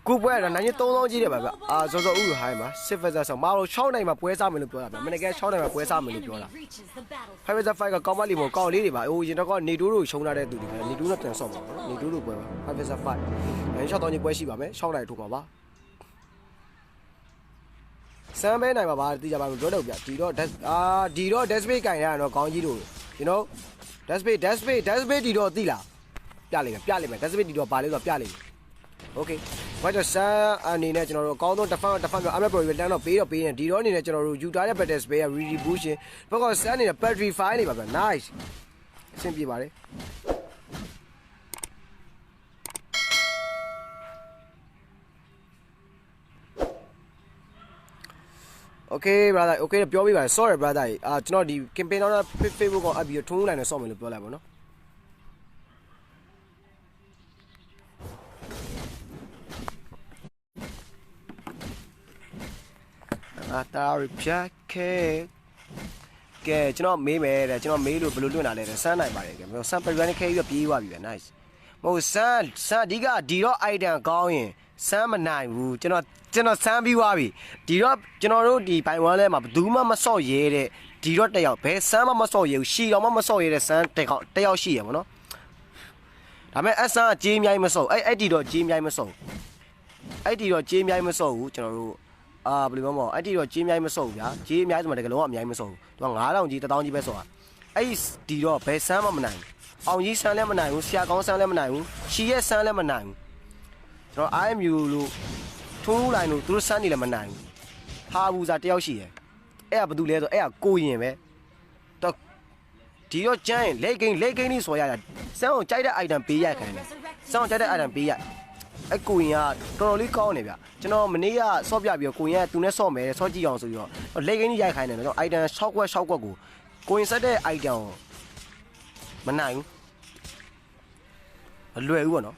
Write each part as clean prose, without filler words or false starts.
กูပွဲတော့နိုင်3000ကြီးတယ်ဗျအာစောစောဥဟိုင်းမှာစစ်ဖက်ဆက်ဆောင်မလို့6နိုင်မှာပွဲစားမယ်လို့ပြောတာဗျမနေ့က6နိုင်မှာပွဲစားမယ်လို့ပြောတာ5v5ကကောင်းမလီမို့ကောင်းလေးတွေပါအိုးရင်တော့ကနေတိုးတို့ရှုံးလာတဲ့သူတွေပဲနေတိုးနဲ့ပြန်ဆော့ပါဘောနေတိုးတို့ပွဲပါ5v5နိုင်6000ကြီးပွဲရှိပါမယ်6နိုင်ထိုးပါပါစမ်းပဲနိုင်ပါပါတိကျပါမပြောတော့ဗျဒီတော့ဒီတော့ dash space ကင်ရတာတော့ကောင်းကြီးတို့ you know dash space ဒီတော့သိလားပြလိုက်မယ် dash space ဒီတော့ပါလေဆိုတော့ပြလိုက်မယ် okay ဘာကြောင့်စမ်းအနေနဲ့ကျွန်တော်တို့အကောင်းဆုံး defense အမက် pro ပဲတန်းတော့ပေးနေဒီတော့အနေနဲ့ကျွန်တော်တို့ယူထားတဲ့ battle space က redistribution ဘက်ကစမ်းအနေနဲ့ battery file နေပါဗျ nice အဆင်ပြေပါတယ်Okay brother okay ပြောပြပါ sorry brother ကျွန်တော်ဒီ campaign တော့ Facebook ကအပ်ပြီးထုံးနိုင်တယ်ဆော့မယ်လို့ပြောလိုက်ပါတော့တာရီဖြတ်ခဲကဲကျွန်တော်မေးမယ်တဲ့ကျွန်တော်မေးလို့ဘယ်လိုလွှင့်တာလဲစမ်းနိုင်ပါတယ်ကဲစမ်း private ခဲပြီးပြေးသွားပြီပဲ nice မဟုတ်စမ်းအဓိကဒီတော့ item ကောင်းရင်စမ်းမနိုင်ဘူးကျွန်တော်စမ်းပြီးသွားပြီဒီတော့ကျွန်တော်တို့ဒီဘိုင်ဝမ်လဲမှာဘယ်သူမှမဆော့ရဲတဲ့ဒီတော့တယောက်ဘယ်စမ်းမှမဆော့ရဲဘူးရှီတော်မှမဆော့ရဲတဲ့စမ်းတယောက်ရှိရပါတော့ဒါပေမဲ့အဆန်းကြေးအများကြီးမဆော့အဲ့ဒီတော့ကြေးအများကြီးမဆော့အဲ့ဒီတော့ကြေးအများကြီးမဆော့ဘူးကျွန်တော်တို့ဘယ်လိုမှမဟုတ်အဲ့ဒီတော့ကြေးအများကြီးမဆော့ဘူးဗျာကြေးအများကြီးဆိုမှတကယ်လုံးဝအများကြီးမဆော့ဘူးသူက9000ကြီး1000ကြီးပဲဆော့တာအဲ့ဒီတော့ဘယ်စမ်းမှမနိုင်ဘူးအောင်ကြီးစမ်းလည်းမနိုင်ဘူးဆရာကောင်းစမ်းလည်းမနိုင်ဘူးရှီရဲ့စမ်းလည်းမနိုင်ဘူးကျွန်တော် IMU လို့ထိုးလိုက်လို့သူတို့စမ်းနေလည်းမနိုင်ဘူးဟာဘူးစားတယောက်ရှိရယ်အဲ့ကဘာတူလဲဆိုအဲ့ကကိုရင်ပဲတော့ဒီတော့ကျန်းရင်လက်ကိန်းလေးဆိုရတာစမ်းအောင်ကြိုက်တဲ့ item ပေးရခိုင်းတယ်စမ်းအောင်ကြိုက်တဲ့ item ပေးရအဲ့ကိုရင်ကတော်တော်လေးကောင်းနေဗျကျွန်တော်မနေ့ကဆော့ပြပြီးတော့ကိုရင်ကသူနဲ့ဆော့မယ်ဆော့ကြည့်အောင်ဆိုပြီးတော့လက်ကိန်းကြီးရိုက်ခိုင်းတယ်ကျွန်တော် item 6ကွက်ကိုကိုရင်ဆက်တဲ့ item ကိုမနိုင်ဘူးမလွယ်ဘူးပေါ့နော်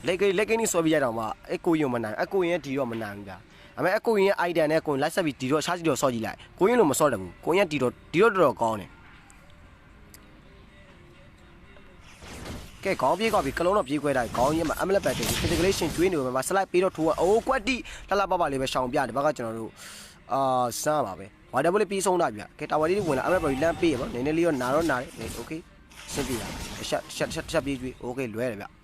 လက်ကိန်းကြီးဆော့ပြရတော့မှအဲ့ကိုရင်မနိုင်အဲ့ကိုရင်ဒီတော့မနိုင်ဘူးဗျာဒါပေမဲ့အကိုရင်ရဲ့ item နဲ့ကိုရင်လိုက်ဆက်ပြီးဒီတော့ရှားစီတော့ဆော့ကြည့်လိုက်ကိုရင်လို့မဆော့တယ်ဘူးကိုရင်ဒီတော့တော်တော်ကောင်းတယ်ကဲခေါင်းပြေးကွာပြီကလုံးတော့ပြေးခွဲတာခေါင်းရင်းမှာအမလက်ပတ်တယ် integration ကျွေးနေမှာ slide ပြီးတော့ထိုးအိုးကွက်တိလှလှပပလေးပဲရှောင်ပြတယ်ဘာကကျွန်တော်တို့စမ်းပါပဲဝါတာဘလေးပြီးဆုံးတာဗျကဲတာဝါလေးဝင်လာအမလက်ပတ်လမ်းပေးရပါနည်းနည်းလေးတော့နာတော့နာတယ်โอเคရှင်းပြီလားရှက်ပြေးကျွေးโอเคလွဲတယ်ဗျ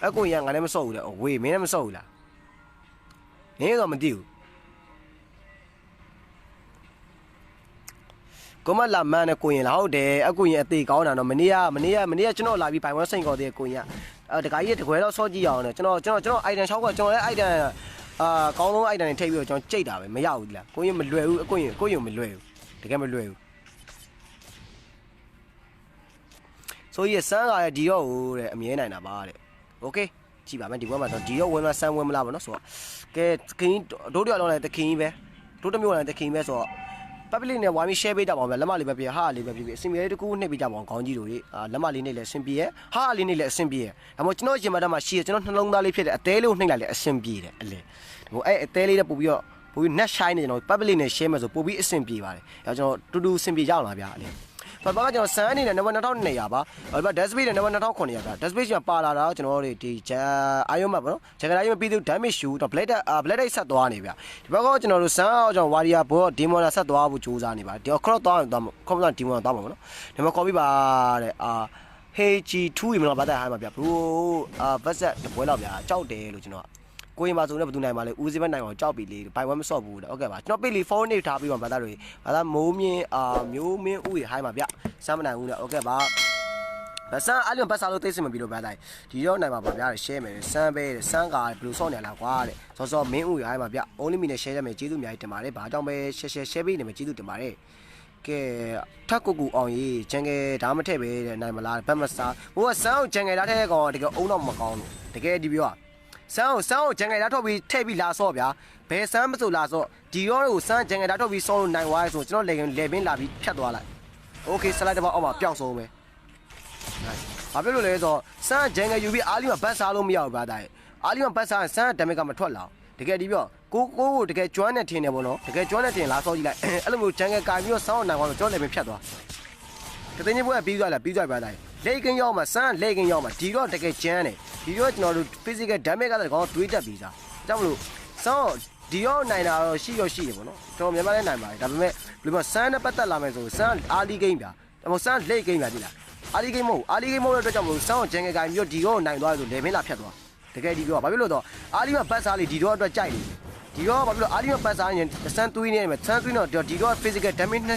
အကိုရငါလည်းမစော့ဘူးလေဝေးမင်းလည်းမစော့ဘူးလားနင်းတော့မသိဘူးကိုမလာမန်းနဲ့ကိုရင်လာဟုတ်တယ်အကိုရင်အသေးကောင်းတာတော့မနေ့ကကျွန်တော်လာပြီးဘိုင်ဝမ်စိန်ခေါ်တဲ့ကိုရင်ကတခါကြီးတကွဲတော့စော့ကြည့်အောင်နဲ့ကျွန်တော် item 6ကကျွန်တော်လည်း item ကောင်းဆုံး item တွေထိပ်ပြီးတော့ကျွန်တော်ကြိတ်တာပဲမရဘူးလားကိုရင်မလွယ်ဘူးအကိုရင်မလွယ်ဘူးတကယ်မလွယ်ဘူးဆိုရစမ်းကဒီတော့ဟိုတဲ့အမြဲနိုင်တာပါတဲ့โอเคကြည့်ပါမယ်ဒီဘက်မှာတော့ဒီတော့ဝင်မစမ်းဝင်မလားဗောနော်ဆိုတော့ကဲသခင်တို့တယောက်လုံးလည်းသခင်ကြီးပဲတို့တစ်မျိုးလည်းသခင်ပဲဆိုတော့public နဲ့ဝိုင်းပြီး share ပေးကြပါအောင်ဗျလက်မလေးပဲပြဟာလေးပဲပြအဆင်ပြေလေးတကူနှိပ်ပေးကြပါအောင်ခေါင်းကြီးတို့လက်မလေးနဲ့လည်းအဆင်ပြေရဲ့ဟာလေးနဲ့လည်းအဆင်ပြေရဲ့ဒါမှမဟုတ်ကျွန်တော်ရင်မတတ်မှာရှိရကျွန်တော်နှလုံးသားလေးဖြစ်တဲ့အသေးလေးကိုနှိပ်လိုက်လည်းအဆင်ပြေတယ်အလေဟိုအဲ့အသေးလေးနဲ့ပို့ပြီးတော့net shine နေကျွန်တော် public နဲ့ share မယ်ဆိုပို့ပြီးအဆင်ပြေပါတယ်အဲကျွန်တော်တူအဆင်ပြေကြအောင်လားဗျအလေဘာကကျွန်တော်စမ်းနေတဲ့ number 2200ပါဘာ dash space နဲ့ number 2900ပါ dash space ကပါလာတာကျွန်တော်တို့ဒီအာယုံမပေါ့နော်ဂျက်ကရာယုံပြီးသူ damage ရှူတော့ blade ဆက်သွားနေဗျဒီဘက်ကကျွန်တော်တို့စမ်းအောင်ကျွန်တော် warrior ဘော demon ဆက်သွားဖို့ကြိုးစားနေပါဒီ cross သွားရင်သွားမှာ cross သွား demon သွားမှာပေါ့နော်ဒီမှာ copy ပါတဲ့HG2 ရေမလားဘာသာဟိုင်းမှာဗျဘရိုဗတ်ဆက်တပွဲလောက်ဗျကြောက်တယ်လို့ကျွန်တော်ကိုရင်ပါဆိုလည်းဘယ်သူနိုင်မှာလဲဦးစီးဘက်နိုင်အောင်ကြောက်ပြီလေဘိုင်ဝမ်မဆော့ဘူးတဲ့ဟုတ်ကဲ့ပါကျွန်တော်ပေးလီဖုန်းနေထားပြီးပါဘာသာတွေဘာသာမိုးမြင်းမျိုးမင်းဦးရေဟိုင်းမှာဗျစမ်းမနိုင်ဘူးတဲ့ဟုတ်ကဲ့ပါစမ်းအားလုံးပတ်စားလို့သိစင်မပြီးလို့ဘာသာဒီတော့နိုင်ပါဗျာ share မယ်စမ်းပဲစမ်းကဘယ်လိုဆော့နေလားကွာတဲ့စောမင်းဦးရေဟိုင်းမှာဗျ only me နဲ့ share ရမယ်ကျေးဇူးအများကြီးတင်ပါတယ်ဘာကြောင့်ပဲ share ပေးနေမယ်ကျေးဇူးတင်ပါတယ်ကဲထက်ကူအောင်ရေးဂျန်ငယ်ဒါမထည့်ပဲတဲ့နိုင်မလားဘတ်မစားဟိုကစမ်းအောင်ဂျန်ငယ်လားထည့်တဲ့ကောင်တကယ်အုံတော့မကောင်းဘူးတကယ်ဒီပြောစမ်းကိုဂျန်ငယ်ဓာတ်ထုတ်ပြီးထည့်ပြီးလာဆော့ဗျာဘယ်စမ်းမဆိုလာဆော့ဒီရောကိုစမ်းဂျန်ငယ်ဓာတ်ထုတ်ပြီးဆော့လို့နိုင်သွားရဲဆိုကျွန်တော်လေပင်လာပြီးဖြတ်သွားလိုက်โอเคစလိုက်တော့အောက်မှာပျောက်ဆုံးပဲဘာဖြစ်လို့လဲဆိုတော့စမ်းဂျန်ငယ်ယူပြီးအားလီမှာဘတ်စားလို့မရဘူးဗျာတဲ့အားလီမှာဘတ်စားရင်စမ်းဒမစ်ကမထွက်လာတကယ်ဒီပြောကိုတကယ်ကျွမ်းနေထင်တယ်ပေါ့နော်တကယ်ကျွမ်းနေထင်လာဆော့ကြည့်လိုက်အဲ့လိုမျိုးဂျန်ငယ်ကာပြီးတော့ဆောင်းအောင်နိုင်သွားတော့ကျွန်တော်လေပင်ဖြတ်သွားကတင်းချင်းပွဲပြီးသွားလားပြီးသွားပါတဲ့ Legging your my son, legging your my Tiro take a journey. Tiro not physical damage at the go to it a visa. So, Dio 9 hours, she or she, so me by nine by we must send a patalamezo, son, Ali game. The most son, legging Adila. Ali game more, the Jamu, sound, Jenga, your Dio 9 hours, they may not have one. The guy you go, Babilodo, Ali Pasali, Dio the child. Dio, Ali Pasani, the son to name it, son to know, your Dio physical damage, no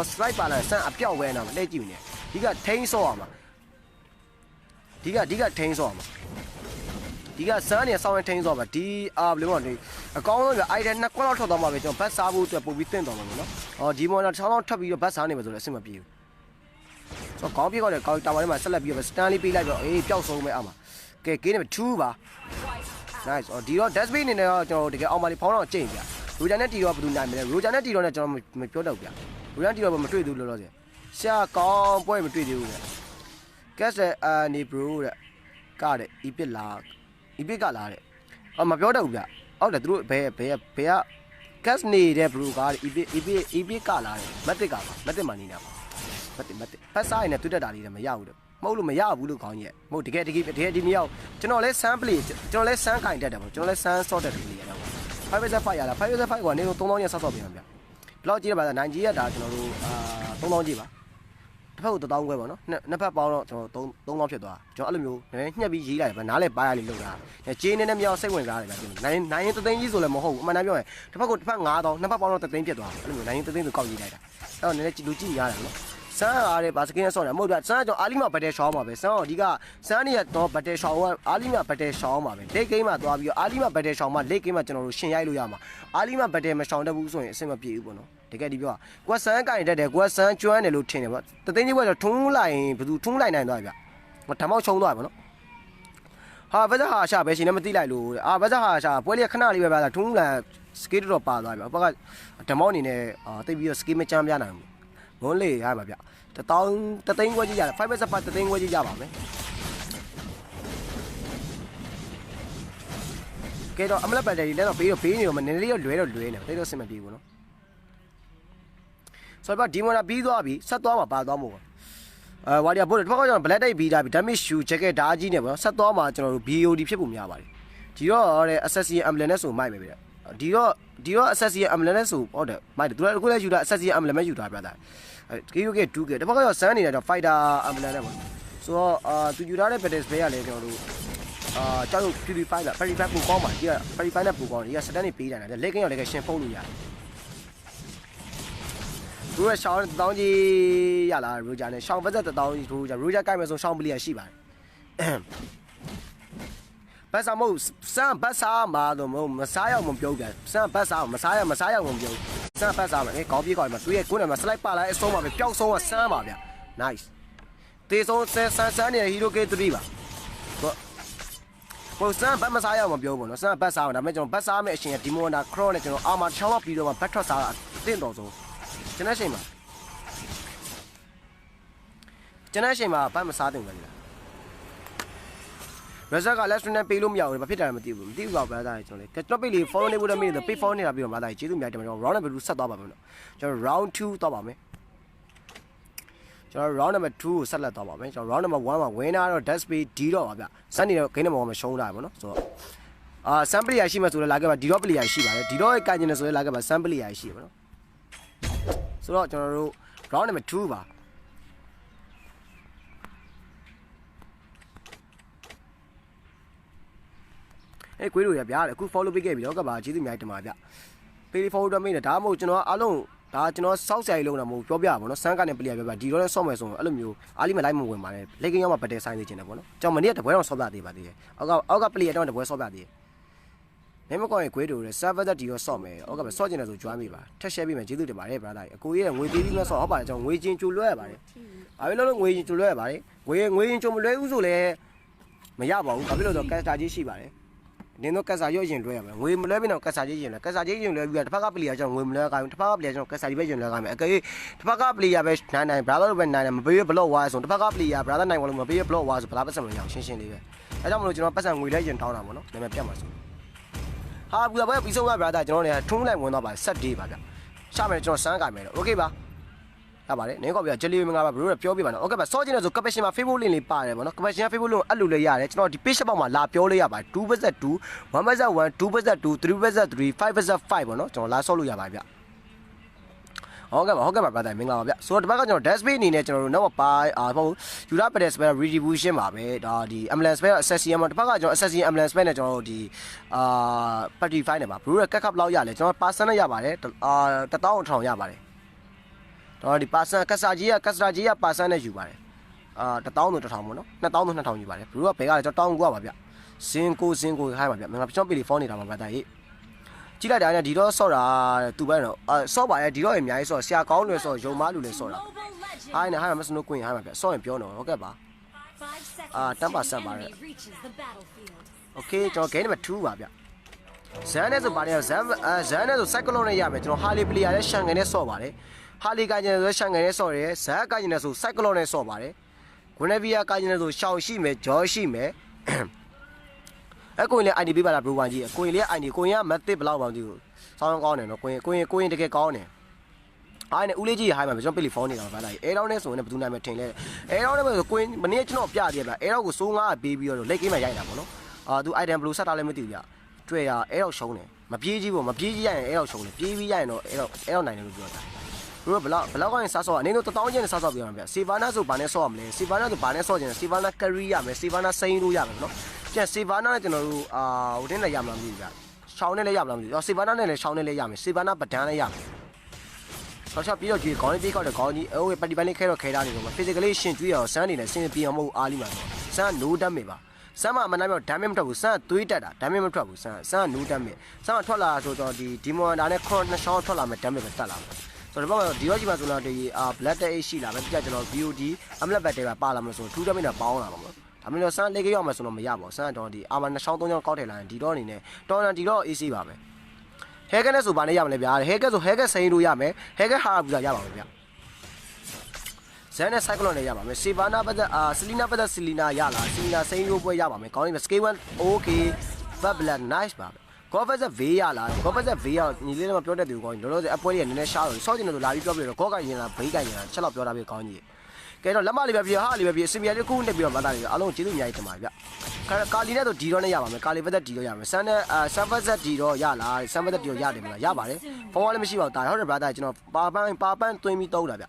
stripe balance, son, appear when I'm late union. He got 10 so He got 10 so He got sunny and someone 10 over D. Limoni. A column I didn't quite out of the moment, your best sabu to a within them, or Demon at how to be your best animal to a similar view. So, copy got a call tower myself, you have a Stanley P like a Piao my armor. Okay, give him 2 bar. Nice. Or Dio, that's been in the to get all my power change. Rujanati of 9 minutes, Rujanati on a John Mipodopia. Rujanati of Madrid do Lozia. Shall call boy between you. Guess a Nibru got it, Ibigala. On my Pioda, all the true pay. Guess need a brew guard, Ibigala, Matemania. But Passina to the Daddy, Mayau. Molumaya will look on yet. More to get to keep it here, me out. Less sample, less sun kind of, less sun sort of. 5 years of fire, 5 years of fire, 1 year, 2 years of Soviet. Plot about the 9 years that you know, ထုတ်တော့တောင်းခွဲပေါ့နော်နှစ်ဖက်ပေါင်းတော့ကျွန်တော်3လောက်ဖြစ်သွားကျွန်တော်အဲ့လိုမျိုးညှက်ပြီးရေးလိုက်ပဲနားလဲပါရလေးလုပ်တာဂျင်းနဲ့မြောက်စိတ်ဝင်စားတယ်ဗျာနိုင်ရင်တသိန်းကြီးဆိုလည်းမဟုတ်ဘူးအမှန်တမ်းပြောရင်တစ်ဖက်9000နှစ်ဖက်ပေါင်းတော့တသိန်းဖြစ်သွားတယ်အဲ့လိုမျိုးနိုင်ရင်တသိန်းဆိုကောက်ရေးလိုက်တာအဲ့တော့နည်းနည်းလူကြည့်ရတယ်နော်စမ်းအားတဲ့ဘာစကင်းဆော့တယ်မဟုတ်ဗျာစမ်းကျွန်တော်အာလီမာဘတ်တယ်ရှောင်းပါပဲစမ်းတော့အဓိကစမ်းနေရတော့ဘတ်တယ်ရှောင်းကအာလီမာဘတ်တယ်ရှောင်းပါပဲလက်ဂိမ်းမှာသွားပြီးတော့အာလီမာဘတ်တယ်ရှောင်းမှာလက်ဂိမ်းမှာကျွန်တော်တို့ရှင်ရိုက်လို့ရမှာအာလီမာဘတ်တယ်မရှောင်းတတ်ဘူးဆိုရင်အဆင်မပြေဘူးပေါ့နော်တကယ်ဒီပြောကွာစမ်းကင်တက်တယ်ကွာစမ်းကျွမ်းတယ်လို့ထင်တယ်ပေါ့တသိန်းကြီးကတော့ထုံးလိုက်ဘယ်သူထုံးလိုက်နိုင်သွားပြီဗျဓမောက်ချုံသွားပြီပေါ့နော်ဟာဘဇာဟာရှာပဲရှင်လည်းမသိလိုက်လို့အာဘဇာဟာရှာပွဲလေးခဏလေးပဲဗျာထုံးလန်စကေးတော့ပါသွားပြီဘက်ကဓမောက်အနေနဲ့တိတ်ပြီးတော့စကေးမချမ်းပြနိုင်ဘူးမွန်းလေးရပါဗျတသိန်းခွဲကြီးရတယ်5ဘက်စပတ်တသိန်းခွဲကြီးရပါမယ်ကဲတော့အမလက်ဘက်တယ်လည်းတော့ပေးနေတော့မနည်းလေးတော့လွဲနေတိတ်တော့စင်မပြေဘူးနော်ဆိုတော့ဒီမနာပြီးသွားပြီဆက်သွားမှာပါသွားမို့ဝါဒီယာဘိုးတစ်ခါကျွန်တော် black type ပြီးတာပြီ damage shoe jacket ဓာကြီးနဲ့ပေါ့နော်ဆက်သွားမှာကျွန်တော်တို့ BOD ဖြစ်ဖို့များပါတယ်ဒီတော့တဲ့ assassin emblem နဲ့ဆိုမိုက်မယ်ဗျဒီတော့ assassin emblem နဲ့ဆိုဟုတ်တယ်မိုက်တယ်သူကလည်းယူတာ assassin emblem နဲ့ယူတာဗျာဒါKUK 2K တစ်ခါကျွန်တော်စမ်းနေတယ်တော့ fighter emblem နဲ့ပေါ့ဆိုတော့သူယူထားတဲ့ battle spray ကလည်းကျွန်တော်တို့ကြောက်55လား55ပူကောင်းပါဒီက55နဲ့ပူကောင်းဒီကစတန်နေပေးတယ်လက်ကင်းရောလက်ကရှင်ဖုံးလို့ရတယ်如果上当地呀啦，如家呢上不在的当地如家改名从上不里西吧，不啥么上不啥嘛都么啥样么标准，上不啥么啥样么标，上不啥么哎搞比搞嘛，所以过来嘛是来把来送嘛标送嘛上嘛的 ，nice， 对送三年一路给对吧？我上不啥样么标不咯，上不啥，那么种不啥么现在地么那 cross 呢，就阿妈抢了比如嘛，不超啥顶到走。真的是嘛？真的是嘛？把么杀掉了？为啥个来说呢？背篓苗的，把皮带么丢不？丢个不来带，兄弟。搿这背里放那不得没得，背放那边嘛带，接住苗的嘛，round 那边塞到吧没？叫 round 2到吧没？叫 round number 2塞了到吧没？叫 round number 1嘛，win 那 death be 低到吧？三年给你们我们凶来不喏？说三不里也是嘛，做了那个吧，低到不里也是吧？低到干净的时候那个吧，三不里也是不喏？ဆိုတော့ကျွန်တော်တို့ round number 2ပါကွေးတို့ရဗျာအခု follow ပေးခဲ့ပြီတော့ကပါကျေးဇူးအများကြီးတင်ပါဗျပေး follow တော့မင်းနဲ့ဒါမှမဟုတ်ကျွန်တော်အားလုံးဒါကျွန်တော်စောက်ဆရာကြီးလုံးတာမဟုတ်ပြောပြပါဘောနော်စမ်းကနေပလီယာပြောပြဒီတော့လည်းဆော့မယ်ဆိုရင်အဲ့လိုမျိုးအားလိမလိုက်မဝင်ပါနဲ့လက်ကင်းရောက်မှပတ်တယ်ဆိုင်နေချင်တယ်ပေါ့နော်ကျွန်တော်မနေ့ကတပွဲတော့ဆော့ပြသေးပါသေးတယ်အောက်ကပလီယာတော့တပွဲဆော့ပြသေးတယ်နေမကောင်းရင်ခွေးတို့ရယ် server တက်ဒီရောဆော့မယ်ဟုတ်ကဲ့ဆော့ကျင်တယ်ဆိုကြွားမိပါထက်ရှဲပြီးမယ်ကျေးဇူးတင်ပါတယ် brother အကိုကြီးရဲ့ငွေပေးပြီးမှဆော့ဟုတ်ပါတယ်ကျွန်တော်ငွေချင်းကြိုလွှဲရပါတယ်ဘာဖြစ်လို့ငွေချင်းကြိုလွှဲရပါတယ်ငွေချင်းကြိုမလွှဲဘူးဆိုလည်းမရပါဘူးဘာဖြစ်လို့ဆိုကက်စတာကြီးရှိပါတယ်နင်းတော့ကက်စတာရောရင်လွှဲရမယ်ငွေမလွှဲပြီးတော့ကက်စတာကြီးရင်လွှဲကက်စတာကြီးရင်လွှဲပြီးတော့တစ်ဖက်ကပလီယာကျွန်တော်ငွေမလွှဲခိုင်းတစ်ဖက်ကပလီယာကျွန်တော်ကက်စတာကြီးပဲရင်လွှဲခိုင်းမယ်အကေတစ်ဖက်ကပလီယာပဲနိုင် brother တို့ပဲနိုင်မပေးဘလော့ဝါဆိုတစ်ဖက်ကပလီယာ brother နိုင်လို့မပေးဘလော့ဝါဆိုဘလားပတ်စံမရအောင်ရှင်းလေးပဲအဲကြောင့်မလို့ကျွန်တော်ပတ်စံငွေလဲရင်တောင်းတာပေါ့နော်နာမည်ပြတ်မှာဆိုဟာဘူးလာပဲပြီးဆုံးသွားဗျာဒါကျွန်တော်လည်းထုံးလိုက်ဝင်တော့ပါဆက်တေးပါဗျရှာမယ်ကျွန်တော်စမ်းကြမယ်တော့โอเคပါ ရပါတယ်နင်းကောက်ပြဂျယ်လီမင်္ဂလာပါဘရိုပြောပြပါနော်โอเคပါစောချင်တဲ့ဆို caption မှာ Facebook link လေးပါတယ်ဗောနော် caption Facebook link ကိုအဲ့လိုလေးရတယ်ကျွန်တော်ဒီ page ပေါက်မှာလာပြောလေးရပါတယ် 2/2 1/1 2/2 3/3 5/5 ဗောနော်ကျွန်တော်လာဆော့လို့ရပါတယ်ဗျဟုတ်ကဲ့ပါ brother မင်္ဂလာပါဗျဆိုတော့ဒီဘက်ကကျွန်တော် dashboard အနေနဲ့ကျွန်တော်တို့နောက်ပိုင်းဟုတ်ယူရာပဒက် spell redistribution ပါပဲဒါဒီ ambulance spell assassin မှာဒီဘက်ကကျွန်တော် assassin ambulance spell နဲ့ကျွန်တော်တို့ဒီparty file နဲ့ပါဘရိုရဲ့ cut ဘလောက်ရလဲကျွန်တော် person နဲ့ရပါတယ်1000 ရပါတယ်တော့ဒီ person ကစားကြီးက person နဲ့ယူပါတယ်1000 1000ပေါ့နော်2000 2000ယူပါတယ်ဘရိုကဘယ်ကလဲကျွန်တော်တောင်းကူပါဗျဇင်ကိုခိုင်းပါဗျမင်္ဂလာကျွန်တော်ပီလီဖုန်းနေတာပါ brother ကြီးကြည့်လိုက်တာနဲ့ဒီတော့ဆော့တာသူပဲတော့ဆော့ပါရဲ့ဒီတော့အများကြီးဆော့ဆရာကောင်းလွယ်ဆော့ရုံမားလူလည်းဆော့တာဟိုင်းနဲ့မစနိုးကွင်းဟိုင်းပါဗျဆော့ရင်ပြောတော့ဟုတ်ကဲ့ပါ10%ပါတယ်โอเคကျွန်တော် game number 2ပါဗျဇန်နဲ့ဆိုပါတယ်ဇန်နဲ့ဆို cyclone နဲ့ရမယ်ကျွန်တော်ဟာလီပလီယာနဲ့ရှန်ကန်နဲ့ဆော့ပါတယ်ဟာလီကကျင်ဆိုရှန်ကန်နဲ့ဆော့ရဲဇန်ကကျင်နဲ့ဆို cyclone နဲ့ဆော့ပါတယ်ဂွန်နဗီယာကကျင်နဲ့ဆိုရှောင်းရှိမယ်ဂျော်ရှိမယ်အကိုရင်လည်း ID ပေးပါလား bro ကြီးအကိုရင်လည်း ID ကိုရင်က method ဘယ်လောက်ပါမသိဘူးစောင်းကောင်းတယ်နော်ကိုရင်တကယ်ကောင်းတယ်အားနဲ့ဦးလေးကြီးဟိုင်းမှာကျွန်တော်ပီလီဖုန်းနေတာပါလားအဲတော့နဲ့ဆိုရင်ဘယ်သူနိုင်မထင်လဲအဲတော့နဲ့ဆိုကိုရင်မနေ့ကျွန်တော်ပြပြပြအဲတော့ကိုစိုးငါပေးပြီးတော့လက်ကိမ်းမှရိုက်တာပေါ့နော်သူ item blue ဆက်တာလည်းမသိဘူးဗျတွေ့ရအဲတော့ရှုံးတယ်မပြေးကြီးပေါ့မပြေးကြီးရရင်အဲတော့ရှုံးတယ်ပြေးပြီးရရင်တော့အဲတော့နိုင်တယ်လို့ပြောတာဘရိုဘလောက်ကိုင်းစားဆော့အနေနဲ့1000ကျင်းနဲ့စားဆော့ပြရမှာဗျစီဗာနာဆိုဘာနဲ့ဆော့ရမလဲစီဗာနာဆိုဘာနဲ့ဆော့ကျင်စီဗာနာကရီရမယ်စီဗာနာစိန်လို့ရမယ်နော်ပြန်စီဗာနာနဲ့ကျွန်တော်တို့ဟိုတင်းလည်းရမှာမသိဘူးဗျရှောင်းနဲ့လည်းရမှာမသိဘူးစီဗာနာနဲ့လည်းရှောင်းနဲ့လည်းရမယ်စီဗာနာပဒန်းလည်းရမယ်ဆော့ချပြီးတော့ကြည့်ခေါင်းလေးပြေးခောက်တယ်ခေါင်းကြီးအိုးပတီပန်လေးခဲတော့ခဲတာနေတော့ physically ရှင်ကျွေးအောင်စမ်းနေတယ်စင်ပြေအောင်မဟုတ်အားလီမှာစမ်း no damage ပါစမ်းမမနိုင်တော့ damage မထွက်ဘူးစမ်းသွေးတက်တာ damage မထွက်ဘူးစမ်း no damage စမ်းထွက်လာဆိုတော့ဒီ demon ဒါနဲ့ cross နှစ်ချောင်းထွက်လာမယ် damage ပဲတက်လာမှာဆိုတော့ဒီတော့ဒီမှာဆိုတော့ဒီ black day ရှိလာမယ်ပြကျွန်တော် VOD amulet battle ပါလာမှာဆို2 damage နဲ့ပေါင်းလာပါမယ်ဒါမျိုးတော့စမ်းလေးကြောက်မှာဆိုတော့မရပါဘူးစမ်းတော့ဒီ armor 2 3 0ကောက်ထည့်လာရင်ဒီတော့အနေနဲ့တော်တော်ဒီတော့ AC ပါပဲ hacker နဲ့ဆိုဘာနဲ့ရမလဲဗျာ hacker ဆို hacker စိန်လို့ရမယ် hacker ဟာဘူးရပါမယ်ဗျာဇန်နဲ့ cyclone နဲ့ရပါမယ် Sivana ပတ်သက်Selina ပတ်သက် Selina ရလား Selina စိန်ရိုးပွဲရပါမယ်ကောင်းပြီ scale 1 okay fat black nice ပါပဲ Governor V ရလား Governor V ရညီလေးတော့ပြောတတ်တယ်ကောင်းကြီးလောလောဆယ်အပွဲလေးကနည်းနည်းရှားတော့စောကျင်လို့လာပြီးပြောပြတော့ကောကရင်လားဘေးကရင်လားချက်တော့ပြောတာပဲကောင်းကြီးကဲတော့လက်မလေးပဲပြဟာလေးပဲပြအစင်မြလေးခုနဲ့ပြီးတော့မသားလေးအားလုံးကျေးဇူးအများကြီးတင်ပါဗျကာလီနဲ့ဆိုဒီတော့နဲ့ရပါမယ်ကာလီပတ်သက်ဒီတော့ရမယ်ဆန်နဲ့ဆန်ပတ်သက်ဒီတော့ရလားဆန်ပတ်သက်ဒီတော့ရတယ်မလားရပါတယ်ဖုန်းကလည်းမရှိပါဘူးဒါဟုတ်တယ် brother ကျွန်တော်ပါပန်းသွင်းပြီးတုံးတာဗျ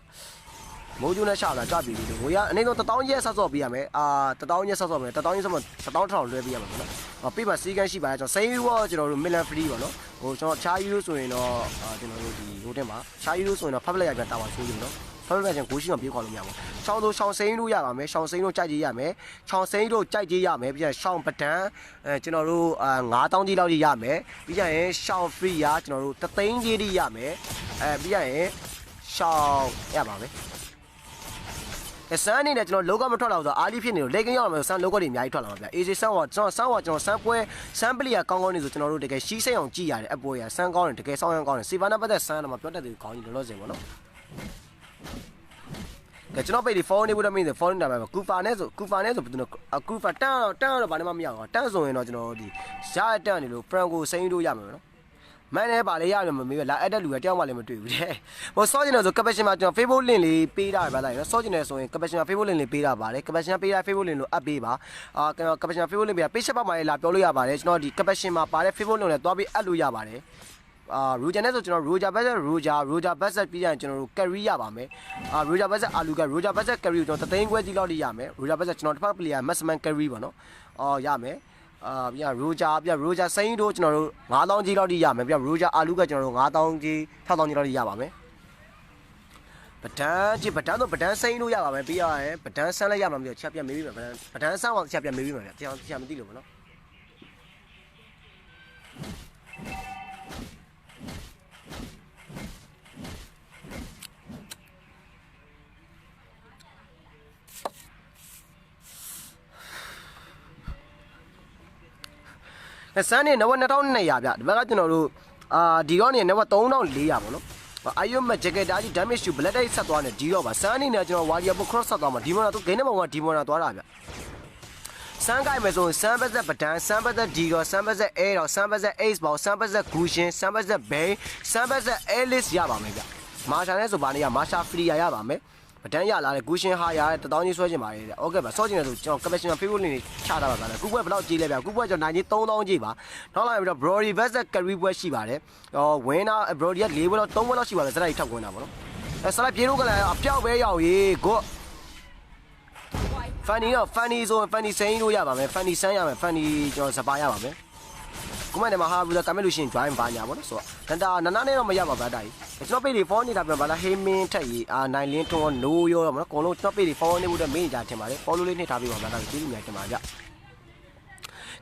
မိုးကျူးနဲ့ရှာလာကြပြီလို့ကိုရအနေတော့1000ရက်ဆော့ပေးရမယ်1000ရက်ဆော့မယ်1000ရက်ဆော့မှာ1000လွှဲပေးရမှာပေါ့နော်ပေးပါစီကန်းရှိပါတယ်ကျွန်တော်စိန်ယူရောကျွန်တော်တို့ million free ပေါ့နော်ဟိုကျွန်တော်ချာယူလို့ဆိုရင်တော့ကျွန်တော်တို့ဒီဟိုတင်မှာချာယူလို့ဆိုရင်တော့ public ရပြန်တာပါဆိုရင်နော်ဖက်ဖက်ချင်းကိုရှိမှပြေးခေါ်လို့မရဘူး။ရှောင်းတို့ရှောင်းစိမ်းလို့ရပါမယ်။ရှောင်းစိမ်းတို့ကြိုက်ကြည့်ရမယ်။ရှောင်းစိမ်းတို့ကြိုက်ကြည့်ရမယ်။ပြီးရင်ရှောင်းပဒန်းကျွန်တော်တို့9000ကြီးလောက်ကြီးရမယ်။ပြီးရင်ရှောင်း free ရကျွန်တော်တို့3သိန်းကြီးကြီးရမယ်။ပြီးရင်ရှောင်းရပါမယ်။ဆန်းအနေနဲ့ကျွန်တော်လောကမထွက်လာဘူးဆိုအားလေးဖြစ်နေလို့လေကင်းရောက်လာမယ်ဆန်းလောကတွေအများကြီးထွက်လာမှာဗျ။ AC ဆန်းကကျွန်တော်ဆန်းပွဲဆန်းပလီယာကောင်းကောင်းနေဆိုကျွန်တော်တို့တကယ်ရှီးစိတ်အောင်ကြည့်ရတယ်အပွဲရဆန်းကောင်းတယ်တကယ်စောင်းရမ်းကောင်းတယ်စီဗာနာပတ်သက်ဆန်းတော့မပြောတတ်သေးဘူးကောင်းကြီးလောလောဆယ်ပေါ့နော်။ကျွန်တော်ပိတ်ဒီဖုန်းနေဘူးတော့မင်းဖုန်းနေတာပဲကူဖာနဲ့ဆိုဘယ်သူလဲကူဖာတန်းတော့ဘာမှမရအောင်တန်းဆိုရင်တော့ကျွန်တော်ဒီရတန်းနေလို့ဖရန်ကိုစိမ့်လို့ရမှာနော်မန်နဲ့ပါလေရတယ်မမေးလာအဲ့တဲ့လူကတယောက်မှလည်းမတွေ့ဘူးတဲ့ဟိုစောကျင်တော့ဆို caption မှာကျွန်တော် Facebook link လေးပေးတာပါလားနော်စောကျင်တယ်ဆိုရင် caption မှာ Facebook link လေးပေးတာပါတယ် caption ပေးတာ Facebook link လို့အပ်ပေးပါcaption မှာ Facebook link ပေးတာ page မှာလည်းလာပြောလို့ရပါတယ်ကျွန်တော်ဒီ caption မှာပါတဲ့ Facebook link နဲ့တွားပြီးအပ်လို့ရပါတယ်Roja နဲ့ဆိုကျွန်တော် Roja Bassett ပြီးရင်ကျွန်တော်တို့ carry ရပါမယ် Roja Bassett အာလူက Roja Bassett carry ကိုကျွန်တော်3သိန်းခွဲကြီးလောက်လေးရမယ် Roja Bassett ကျွန်တော်တစ်ဖက် player maximum carry ပေါ့နော်ရမယ်ပြ Roja စိမ်းတို့ကျွန်တော်တို့9000ကြီးလောက်ထိရမယ်ပြ Roja အာလူကကျွန်တော်တို့9000ကြီး6000ကြီးလောက်ထိရပါမယ်ပဒန်းတော့ပဒန်းစိမ်းတို့ရပါမယ်ပြီးရရင်ပဒန်းဆန်းလိုက်ရမှာမသိဘူးချက်ပြမေးပြီးမယ်ပဒန်းဆန်းအောင်ချက်ပြမေးပြီးမယ်ဗျတရားမသိလို့ပေါ့နော်ဆန်းနေနဝ2200ဗျဒီဘက်ကကျွန်တော်တို့ဒီတော့နေနဝ3400ပေါ့နော်အာယုမဂျက်ကက်တာကြီး damage to black day ဆက်သွားနေဒီတော့ပါဆန်းနေနဲ့ကျွန်တော် warrior cross ဆက်သွားမှာဒီမော်နာသူဂိမ်းနံပါတ်1ဒီမော်နာသွားတာဗျဆန်းကိုက်မယ်ဆိုရင်ဆန်းပတ်သက်ပဒန်းဆန်းပတ်သက်ဒီတော့ဆန်းပတ်သက်အဲတော့ဆန်းပတ်သက် ace ပေါ့ဆန်းပတ်သက် gushin ဆန်းပတ်သက် bay ဆန်းပတ်သက် alice ရပါမယ်ဗျ မာရှာနဲ့ဆိုဗာနေရမာရှာဖရီယာရပါမယ်ပဒန်းရလာတဲ့ဂူရှင်ဟာရတဲ့တထောင်းကြီးဆွဲချင်ပါလေတဲ့โอเคပါစောချင်တယ်ဆိုကျွန်တော်ကပက်ရှင်ဖေးဖို့လင်းနေချတာပါဗျာကူပွဲဘယ်လောက်ကြီးလဲဗျာကူပွဲကျွန်တော်နိုင်ကြီး3000ကြီးပါနောက်လာပြီးတော့ Brody vs Curry ပွဲရှိပါတယ်ဝင်းနာ Brody က4ပွဲလောက်3ပွဲလောက်ရှိပါတယ်စလိုက်ထောက်ဝင်တာပေါ့နော်စလိုက်ပြေလို့ကလည်းအပြောက်ပဲရောက်ရေးကိုဖန်နီတော့ဖန်နီဆိုဖန်နီစိန်လို့ရပါမယ်ဖန်နီဆန်းရမယ်ဖန်နီကျွန်တော်စပါရပါမယ်ကိုမနဲ့မှာဟာဘူးကမ်းမဲ့လို့ရှိရင် join ပါညာပေါ့နော်ဆိုတော့နန္ဒာနဲ့တော့မရပါဘူးတိုင်းကျွန်တော်ပေးတွေ phone နေတာပြန်ပါလားဟေးမင်းထက်ရီနိုင်လင်းထွန်းနိုးရောပေါ့နော်အကုန်လုံးကျွန်တော်ပေးတွေ phone နေမှုတော့မင်းကြထင်ပါတယ် follow လေးနှိပ်ထားပြီးပါဗျာဒါကျေးဇူးများတင်ပါကြ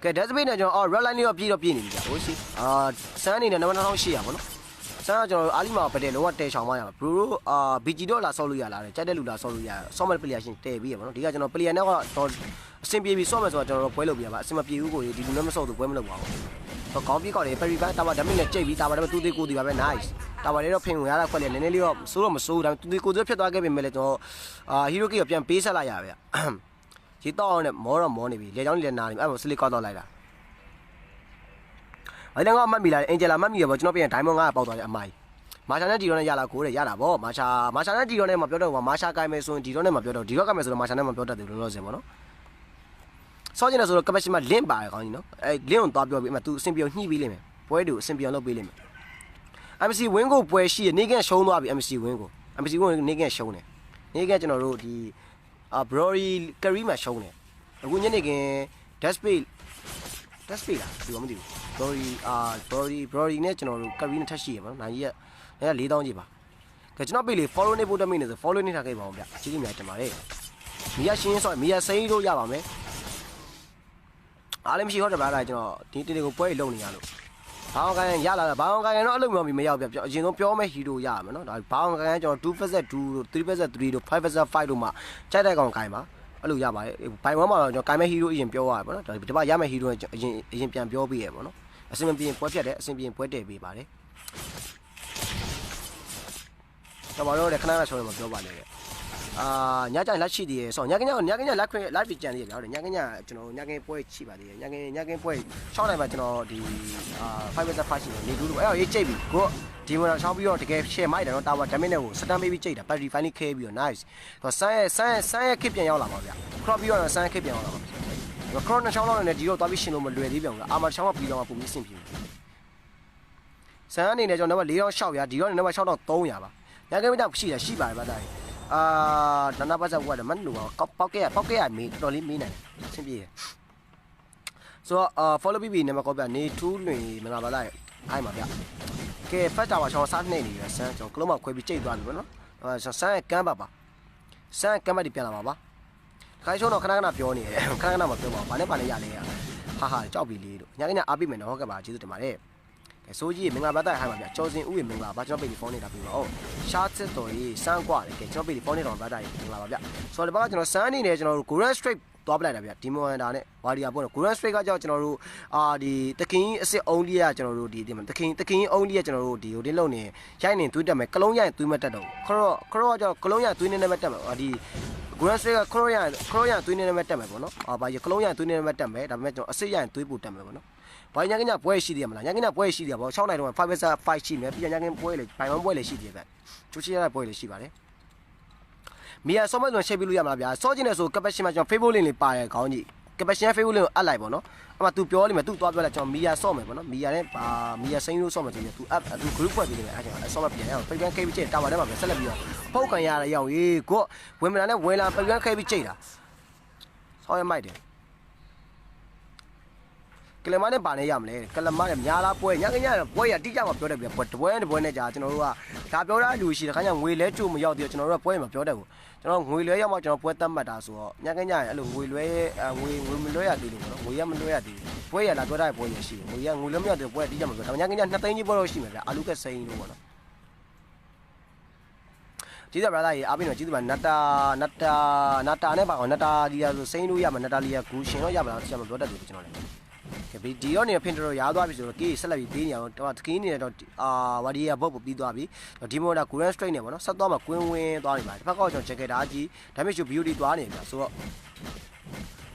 ကဲ database နဲ့ကျွန်တော်red line လေးတော့ပြေးနေပြီကြာဟိုစီစမ်းအနေနဲ့နံပါတ်2800ပေါ့နော်စမ်းကကျွန်တော်အာလီမာပတဲလုံးဝတဲချောင်မရပါဘရိုBG တော့လာဆော့လို့ရလာတယ်ကြိုက်တဲ့လူလာဆော့လို့ရဆော့မဲ့ player ရှင်တဲပြီးရပါတော့ဒီကကျွန်တော် player နဲ့ကတော့အဆင်ပြေပြီးဆော့မဲ့ဆိုတော့ကျွန်တော်ပွဲလုပ်ပြရပါအဆင်မပြေဘူးကိုဒီလူနဲ့မဆော့သူပွဲမလုပ်ပါဘူးကောင်းပြီးကောက်တယ် Perry တာပါဓာတ်မိနဲ့ကြိတ်ပြီးတာပါဓာတ်သူသေးကိုဒီပါပဲ nice တာပါလေးတော့ဖင်ဝင်ရတာခွက်လေနည်းနည်းလေးတော့စိုးတော့မစိုးဒါပေမဲ့သူသေးကိုသေးဖြစ်သွားခဲ့ပြီမဲ့လေကျွန်တော်hero key ကိုပြန်ပေးဆက်လိုက်ရဗျရေတော့အောင်နဲ့မောတော့မောနေပြီလေချောင်းလေးနာနေပြီအဲ့ဒါစလစ်ကောက်တော့လိုက်တာအဲ့ဒါကအမှတ်မိလာတယ်အင်ဂျယ်လာမှတ်မိရပေါ့ကျွန်တော်ပြန် diamond 900ပေါက်သွားတယ်အမိုင်းမာရှာနဲ့ဒီရောနဲ့ရလာကိုတဲ့ရတာဗောမာရှာနဲ့ဒီရောနဲ့မပြောတော့ဘူးမာရှာကိုင်မယ်ဆိုရင်ဒီရောနဲ့မပြောတော့ဒီရောကိုင်မယ်ဆိုတော့မာရှာနဲ့မပြောတတ်တယ်လို့လို့ဆိုဗောနော်စောကျင်တယ်ဆိုတော့ကပတ်ရှင်မှာလင့်ပါတယ်ကောင်းကြီးနော်အဲလင့်အောင်သွားပြောပြီးအမှ तू အဆင်ပြေညှိပြီးလိမ့်မယ်ပွဲတူအဆင်ပြေလုပ်ပေးလိမ့်မယ် MC ဝင်းကိုပွဲရှိရနေကန်ရှုံးသွားပြီ MC ဝင်းကိုနေကန်ရှုံးတယ်နေကန်ကျွန်တော်တို့ဒီBrody Curry မှာရှုံးတယ်အခုညနေခင်း dash page လားဒီမသိဘူး Brody နဲ့ကျွန်တော်တို့ Curry နဲ့ထပ်ရှိရပါတော့နိုင်ကြီးက4000ကြီးပါကဲကျွန်တော်ပြေးလေ follow နေဖို့တမိနေဆို follow နေထားခဲ့ပါအောင်ဗျကျေးဇူးများတင်ပါတယ်မီယာရှင်းဆိုမီယာစိန်တို့ရပါမယ်အားလည်းမရှိဟုတ်တယ်ဗျာကျွန်တော်ဒီတင်တွေကိုပွဲလုံနေရလို့ဘာအောင်ကန်ရလာတာဘာအောင်ကန်တော့အလုပ်မျိုးမရောက်ပြအရင်ဆုံးပြောမဲ့ဟီရိုရရမယ်နော်ဒါဘာအောင်ကန်ကျွန်တော် 2vs2 တို့ 3vs3 တို့ 5vs5 တို့မှာကြိုက်တဲ့ကောင်ကန်ပါအဲ့လိုရပါတယ်ဘိုင်ဝမ်မှာတော့ကျွန်တော်ကန်မဲ့ဟီရိုအရင်ပြောရတယ်ပေါ့နော်ဒါဒီပါရမဲ့ဟီရိုအရင်ပြန်ပြောပေးရပေါ့နော်အစင်မပြေပွဲဖြတ်တယ်အစင်ပြေပွဲတည်ပေးပါတယ်ကျွန်တော်တို့လည်းခဏခဏရှောင်းရမှာပြောပါလေညကြိုင်လက်ရှိသေးရယ်ဆိုညကညလက်ခွင့် live ကြံသေးရဗျာဟုတ်တယ်ညကညကျွန်တော်ညကပွဲချိပါသေးတယ်ညကပွဲရှောင်းနိုင်ပါကျွန်တော်ဒီ5vs5 ရှိတယ်နေတူလို့အဲ့တော့ရေးကြိတ်ပြီကိုဒီမှာရှောင်းပြီးတော့တကယ် share မိုက်တယ်နော်တာဝါ damage နဲ့ကို stun ပေးပြီးကြိတ်တာ battery finally ခဲပြီးတော့ nice ဆိုဆန်းရဲ့ခစ်ပြန်ရောက်လာပါဗျာ crop ပြီးတော့ဆန်းရဲ့ခစ်ပြန်ရောက်လာပါ crop နဲ့ချောင်းလောက်နဲ့ဒီတော့သွားပြီးရှင်လို့မလွယ်သေးပြန်ဘူးလားအာမချောင်းကပြီးတော့မှပုံပြီးစင်ပြေဆန်းအနေနဲ့ကျွန်တော်နံပါတ်4600ရာဒီတော့နံပါတ်6300ပါညကမိတော့ရှိပါတယ်ဗျာတိုင်းနာနာပါစဝတ်တယ်မနှူပေါက်ခဲ့ရမီတော်လေးမီးနိုင်တယ်အဆင်ပြေတယ်ဆိုတော့follow ပြီးပြီနံပါတ်ကောပြနေထူးလွင်မလာပါလိုက်အိုင်ပါဗျကဲဖတ်တာပါချောင်းစားနေနေရဆန်းကျွန်တော်ကလုံးမခွဲပြီးကြိတ်သွားပြီဗောနော်ဆန်းရဲ့ကမ်းပါဆန်းကမ်းမဒီပြန်လာပါပါခိုင်းချုံတော့ခဏပြောနေတယ်ခဏမပြောပါဘူးဘာနဲ့ပါလဲရလဲဟာကြောက်ပြီလေးတို့ညကညအားပေးမယ်နော်ဟုတ်ကဲ့ပါကျေးဇူးတင်ပါတယ်ဆိုကြီးမင်္ဂလာပါတိုက်ဟိုင်းပါဗျကျော်စင်ဦးရေမင်္ဂလာပါကျွန်တော်ပေဒီဖုန်းနေတာပြီးပါဦးရှားစစ်တော်ကြီးစမ်းกว่าတယ်ကဲကျွန်တော်ပေဒီဖုန်းနေတော်ပါတိုက်မင်္ဂလာပါဗျဆိုတော့ဒီဘက်ကကျွန်တော်စမ်းအနေနဲ့ကျွန်တော်တို့ Golden Straight သွားပလိုက်တာဗျဒီမွန်ဒါနဲ့ဝါရီယာပေါ့နော် Golden Straight ကကြောက်ကျွန်တော်တို့ဒီတခင်အစ်စ်အုံးလေးကကျွန်တော်တို့ဒီတခင်အုံးလေးကကျွန်တော်တို့ဒီဟိုတင်းလုံနေရိုက်နေသွေးတက်မယ်ကလုံးရိုက်သွေးမတက်တော့ခရောကြောကလုံးရိုက်သွေးနေနဲ့မတက်မယ်ဒီGolden Straight ကခရောရိုက်သွေးနေနဲ့မတက်မယ်ပေါ့နော်ဘာကြီးကလုံးရိုက်သွေးနေနဲ့မတက်မယ်ဒါပေမဲ့ကျွန်တော်အစ်စ်ရိုက်သွေးပို့တက်မယ်ပေါ့နော်ဘာညကညပွဲရှိသေးရမလားညကညပွဲရှိသေးရပေါ့6နိုင်တော့ 5vs5 ရှိမယ်ပြီးညကညပွဲလေဘိုင်ဝမ်ပွဲလေရှိသေးတယ်ဗျချိုးချရတဲ့ပွဲလေရှိပါတယ်မီယာဆော့မတ်ဆိုချိန်ပြလို့ရမလားဗျာဆော့ကျင်နေဆိုကပတ်ရှင်မှာကျွန်တော် Facebook link လေးပါတယ်ခေါင်းကြီးကပတ်ရှင် Facebook link ကိုအပ်လိုက်ပေါ့နော်အမှ तू ပြောလိမ့်မယ် तू သွားပြောလိုက်ကျွန်တော်မီယာဆော့မယ်ပေါ့နော်မီယာနဲ့မီယာစိန်လို့ဆော့မယ်ဆိုရင် तू app तू group ဖွဲ့ပြီးလိမ့်မယ်အဲ့ကျွန်တော်ဆော့မပြန်ရအောင် Facebook ခိတ်ပြီးချိန်တာပါထဲမှာပဲဆက်လက်ပြီးတော့ဖောက်ခံရတဲ့ရောက်ရေးကိုဝင်မလာနဲ့ဝင်လာ Facebook ခိတ်ပြီးချိန်တာဆော့ရမိုက်တယ်ကလမနဲ့ပါနေရမလဲကလမနဲ့များလားပွဲညကညပွဲရတိကျမှပြောတယ်ပြတပွဲနဲ့ကြာကျွန်တော်တို့ကဒါပြောတာလူရှိတယ်ခါကျငွေလဲကြို့မရောက်သေးကျွန်တော်တို့ကပွဲမှာပြောတယ်ကိုကျွန်တော်ငွေလွဲရောက်မှကျွန်တော်ပွဲတတ်မှတ်တာဆိုတော့ညကညအဲ့လိုငွေလွဲငွေမလွဲရသေးလို့ပေါ့နော်ငွေရမလွဲရသေးဘူးပွဲရလာပြောတာပွဲရရှိတယ်ငွေလွဲမရောက်သေးပွဲတိကျမှပြောဒါညကည2သိန်းကြီးပွဲတော့ရှိမယ်ဗျအာလူကစိန်လို့ပေါ့နော်ကျေးဇူးပါဗျာအားပေးတော့ကျေးဇူးပါနတာနဲ့ပါအောင်နတာလီယာဆိုစိန်လို့ရမှာနတာလီယာဂူရှင်တော့ရမလားဆက်မပြောတတ်ဘူးကျွန်တော်လည်းဒီရောနေဖင်တော်ရားသွားပြီဆိုတော့ကေးဆက်လက်ပြီးပေးနေအောင်တော့တကင်းနေတော့ဝါဒီယာဘော့ပြီးသွားပြီဒီမော်ဒါ Golden Straight နေပေါ့နော်ဆက်သွားမှာကွင်းဝင်းသွားနေပါဒီဘက်ကောကျွန်တော် jacket အားကြီး damage to beauty သွားနေပြီဆိုတော့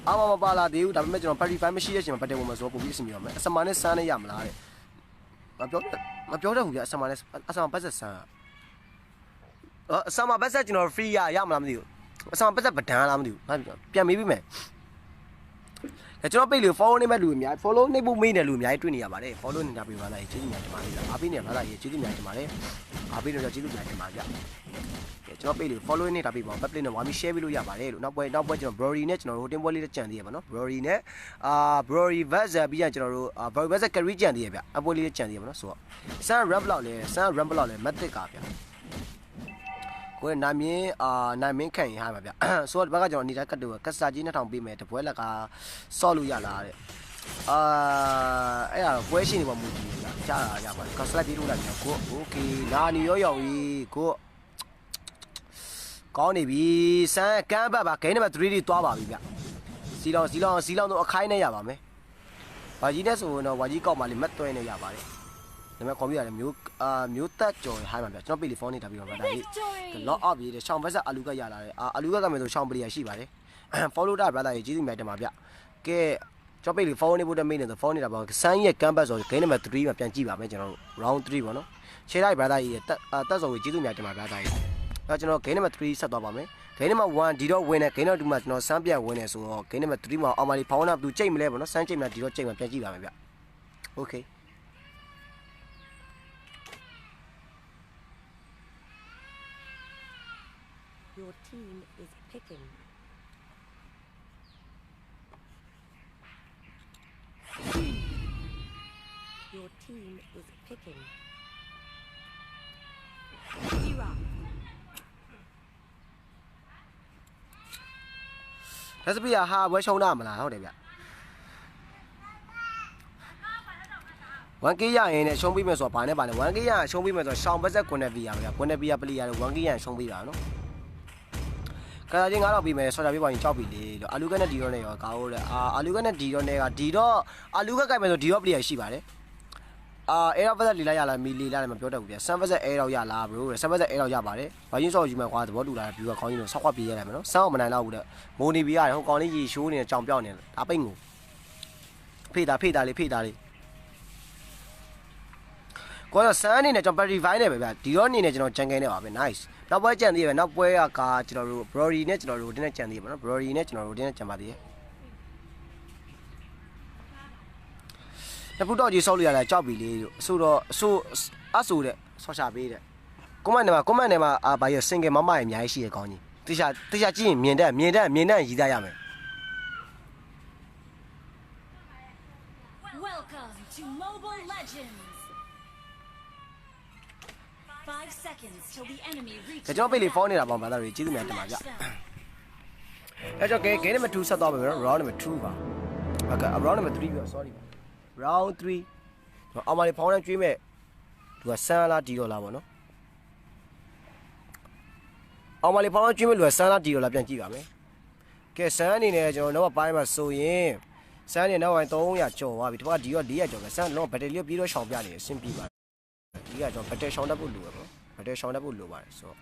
အားမပါလာသေးဘူးဒါပေမဲ့ကျွန်တော် party မရှိတဲ့အချိန်မှာပတ်တယ်ပုံမှာဆိုတော့ပုံပြီးအစီအမီပါမယ်အစမနဲ့စမ်းနေရမလားတဲ့မပြောတတ်ဘူးဗျအစမပတ်ဆက်စမ်း Sama basaကျွန်တော် free ရမလားမသိဘူး Sama basa ပဒန်းလားမသိဘူးပြန်မေးပြီးမယ်ကျွန်တော်ပိတ်လို့ follow နေမဲ့လူအများ follow နေဖို့မေးနေလူအများတွေ့နေရပါတယ် follow နေတာပြပါလားကျေးဇူးများတင်ပါတယ်အားပေးနေပါလားကျေးဇူးများတင်ပါတယ်အားပေးလို့ကျေးဇူးများတင်ပါဗျကျွန်တော်ပိတ်လို့ follow နေတာပြပါ public နဲ့ဝါမီ share ပေးလို့ရပါတယ်လို့နောက်ပွဲကျွန်တော် Brory နဲ့ကျွန်တော်တို့တင်ပွဲလေးတစ်ကြံသေးရပါနော် Brory နဲ့Brory versus ပြီးရင်ကျွန်တော်တို့ Brory versus carry ကြံသေးရဗျအပွဲလေးကြံသေးရပါနော်ဆိုတော့ Sun ramp လောက်လဲ Sun ramp လောက်လဲ matic ကဗျကိုယ်နိုင်မင်းခံရင်ဟာပါဗျဆိုတော့ဒီဘက်ကကျွန်တော်အနေတိုင်းကတ်တော့ကတ်စာကြီး2000ပေးမယ်တပွဲလက်ကဆော့လို့ရလားတဲ့အဲ့ဒါပွဲရှိနေပါမူကြီးဗျကြားတာရပါတယ်ကတ်စလက်ပြီးလို့လိုက်ပြီကိုโอเคနာနီရောကြီးကိုကောင်းနေပြီစမ်းကမ်းဘက်ပါဂိမ်းနံပါတ်3တွေသွားပါပြီဗျစီလောင်တော့အခိုင်းနဲ့ရပါမယ်ဝါကြီးနဲ့ဆိုတော့ဝါကြီးကောက်မှလေးမတ်တွဲနဲ့ရပါတယ်ဒါပေမဲ့ကွန်ပျူတာလည်းမျိုးတက်ကြော်ဟိုင်းပါဗျကျွန်တော်ပီလီဖုန်းနေတာပြီးတော့ဗျဒါကြီး lock up ရေးတယ်ရှောင်းဘက်ဆက်အလူကရလာတယ်အလူကမယ်ဆိုရှောင်းပလီယာရှိပါတယ် follow တာ brother ကြီးကျေးဇူးများတင်ပါဗျကဲကျွန်တော်ပီလီဖုန်းနေဖို့တမိနေဆိုဖုန်းနေတာပေါ့စမ်းရဲ့ကမ်ဘတ်ဆိုဂိမ်းနံပါတ်3မှာပြန်ကြည့်ပါမယ်ကျွန်တော်တို့ round 3ပေါ့နော်ခြေလိုက် brother ကြီးတက်စော်ကြီးကျေးဇူးများတင်ပါ brother ကြီးတော့ကျွန်တော် game number 3ဆက်သွားပါမယ် game number 1ဒီတော့ဝင်တယ် game number 2မှာကျွန်တော်စမ်းပြဝင်တယ်ဆိုတော့ game number 3မှာအောင်မလီဖောင်းနာဘူးကြိတ်မလဲပေါ့နော်စမ်းကြိတ်မလားဒီတော့ကြိတ်မှာပြန်ကြည့်ပါမယ်ဗျ okay Your team is picking. Your team is picking. Zero. ဒါစပီယာဟာဘွဲရှုံးတာမလားဟုတ်တယ်ဗျ 1k ရရင်လည်းရှုံးပြီးမယ်ဆိုတော့ဘာနဲ့ပါလဲ 1k ရရှုံးပြီးမယ်ဆိုတော့ရှောင်းဘက်ဆက်ကွန်နယ်ဗီယာဗျကွန်နယ်ဗီယာပလီယာလည်း 1k ရရှုံးပြီးတာနော်ကာချင်း9000ပြီးမယ်ဆော်တာပြပါရင်ကြောက်ပြီလေလို့အာလူကနဲ့ဒီတော့နဲ့ရောကောင်းတယ်အာလူကနဲ့ဒီတော့နဲ့ကဒီတော့အာလူကကြိုက်မယ်ဆိုဒီတော့ပလီယာရှိပါတယ်အဲတော့ဘက်ဆက်လီလာရလားမီလီလာလည်းမပြောတတ်ဘူးဗျဆမ်ဘက်ဆက်အဲတော့ရလားဘရိုဆမ်ဘက်ဆက်အဲတော့ရပါတယ်ဘာချင်းဆော့ယူမယ်ကွာသဘောတူလာပြီးတော့ခေါင်းကြီးတော့ဆောက်ခွက်ပြေးရတယ်မယ်နော်စမ်းအောင်မနိုင်တော့ဘူးတဲ့မိုနီဗီယာဟိုကောင်လေးကြီးရှိုးနေကြောင်ပြောက်နေတယ်ဒါပိတ်ငိုဖေးတာလေးကိုယ်ကစမ်းအနေနဲ့ကျွန်တော် battery vine နဲ့ပဲဗျဒီတော့အနေနဲ့ကျွန်တော်ဂျန်ကန်နဲ့ပါပဲ nice နောက်ပွဲကြံသေးတယ်နောက်ပွဲကကျွန်တော်တို့ Brory နဲ့ကျွန်တော်တို့တင်းနဲ့ကြံသေးပါနော် Brory နဲ့ကျွန်တော်တို့တင်းနဲ့ကြံပါသေးတယ်တပူတော့ကြီးဆောက်လို့ရတာကြောက်ပြီလေလို့အဆိုတဲ့ဆော့ချပေးတဲ့ကွန်မန့်ထဲမှာဘာရ single မမရအများကြီးရှိရကောင်းကြီးတခြားကြည့်ရင်မြင်တတ်ရည်သားရမယ် Welcome to Mobile Legends. 5 seconds till the enemy reaches. ကျွန်တော်ပိတ်လေးဖုန်းနေတာပေါ့ဗျာသားတွေကျေးဇူးများတင်ပါဗျအဲကြောင့် game number 2ဆက်သွားပြီနော် round number 2ပါဟုတ်ကဲ့ round number 3ပြော sorry ပါ round 3အောင်မလေးဖုန်းနဲ့ကျွေးမဲ့သူကဆန်းလားဒီတော့လားပေါ့နော်အောင်မလေးဖုန်းနဲ့ကျွေးမဲ့လူကဆန်းလားဒီတော့လားပြန်ကြည့်ပါမယ်ကဲဆန်းအနေနဲ့ကျွန်တော်နောက်ပိုင်းမှာဆိုရင်ဆန်းနေနောက်ပိုင်း300ကျော်သွားပြီဒီဘက်ကဒီတော့400ကျော်ပဲဆန်းလုံးဘက်တရီပြီးတော့ရှောင်ပြနေအဆင်ပြေပါဒီကကျွန်တော်ဘက်တရီရှောင်တတ်ဖို့လိုပါပေါ့ဘက်တရီရှောင်တတ်ဖို့လိုပါတယ်ဆိုတော့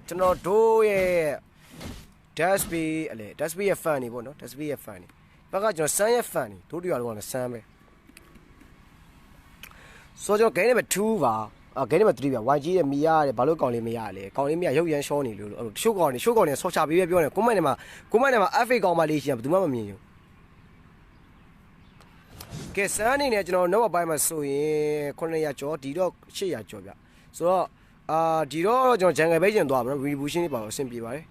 ကျွန်တော်တို့ရဲ့ Dasby ရဲ့ fan နေပေါ့နော် Dasby ရဲ့ fan နေဘက်ကကျွန်တော်ဆန်းရဲ့ fan နေတို့တရားလုံးကလည်းဆန်းပဲဆိုတော့ကျွန်တော် game number 2ပါgame number 3ပါ YG ရဲ့မီရတယ်ဘာလို့ကောင်းလေးမရလဲကောင်းလေးမရရုပ်ရမ်းရှောနေလို့တချို့ကောင်းနေဆော့ချပေးပဲပြောနေကွန်မန့်ထဲမှာ FA ကောင်းမှလေးရှိရင်ဘယ်သူမှမမြင်ဘူးကဲဆန်းအနေနဲ့ကျွန်တော်နောက်ပိုင်းမှာဆိုရင်900ကျော်ဒီတော့800ကျော်ဗျဆိုတော့ဒီတော့ကျွန်တော်ဂျန်ဂယ်ဘေးကျင်သွားပါတော့ revolution လေးပါတော့အဆင်ပြေပါတယ်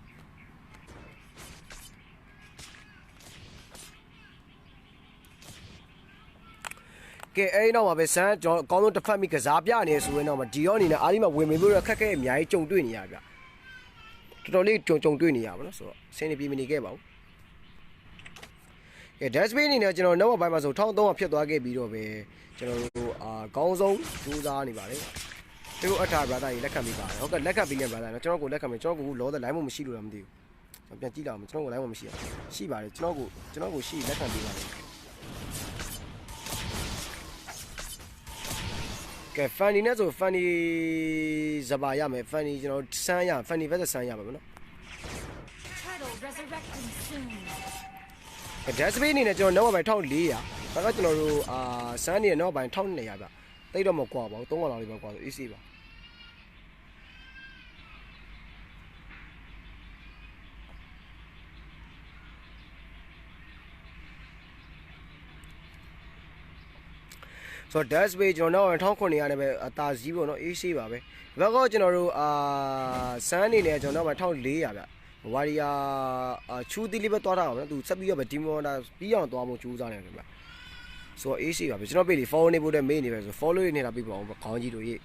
ကဲအဲ့နောက်မှာပဲဆန်းကျွန်တော်အကောင်းဆုံးတစ်ဖက်မိကစားပြနေဆိုရင်တော့ဒီရောအနေနဲ့အားလေးမှာဝင်မလို့ခက်ခဲအများကြီးကြုံတွေ့နေရဗျတော်တော်လေးကြုံတွေ့နေရပါတော့ဆိုတော့ဆင်းနေပြီးမနေခဲ့ပါဘူးကဲ Dasby အနေနဲ့ကျွန်တော်နောက်ပိုင်းမှာဆို1300ဖြစ်သွားခဲ့ပြီးတော့ပဲကျွန်တော်တို့အကောင်းဆုံးစူးစမ်းနေပါတယ်သူတို့အထာ brother ကြီးလက်ခံပြီးပါတယ်ဟုတ်ကဲ့လက်ခံပြီးနေ brother နော်ကျွန်တော်ကိုလက်ခံမယ်ကျွန်တော်ကိုလောတဲ့ line မမရှိလို့လည်းမသိဘူးကျွန်တော်ပြန်ကြည့်လောက်မယ်ကျွန်တော်ကို line မမရှိရှိပါတယ်ကျွန်တော်ကိုရှိလက်ခံပြီးပါတယ်ကဲ funny နဲ့ဆို funny ဇဘာရမယ် funny ကျွန်တော်ဆန်းရ funny ဘက်ဆန်းရပါမယ်နော် Turtle resurrecting soon. Dasby အနေနဲ့ကျွန်တော်နောက်ပိုင်း1400ဒါကကျွန်တော်တို့ဆန်းနေနောက်ပိုင်း1200ဗျတိတ်တော့မကွာပါဘူး300လောက်လေးပဲကွာဆို easy ပါ ဆိုတော့ dash page ကျွန်တော်နောက်1900နဲ့ပဲအသာစီးပေါ့နော်အေးရှိပါပဲဘက်ကောကျွန်တော်တို့စမ်းအနေနဲ့ကျွန်တော်နောက်1400ဗျဝါရီယာချူတီလေးပဲသွားတာပါနော်သူဆက်ပြီးတော့ပဲဒီမော်တာပြီးအောင်သွားဖို့ကြိုးစားနေတယ်ဗျဆိုတော့အေးရှိပါပဲကျွန်တော် page လေး follow နေဖို့အတွက်မေးနေပဲဆို follow နေနေတာပြပါအောင်ခေါင်းကြီးတို့ရေး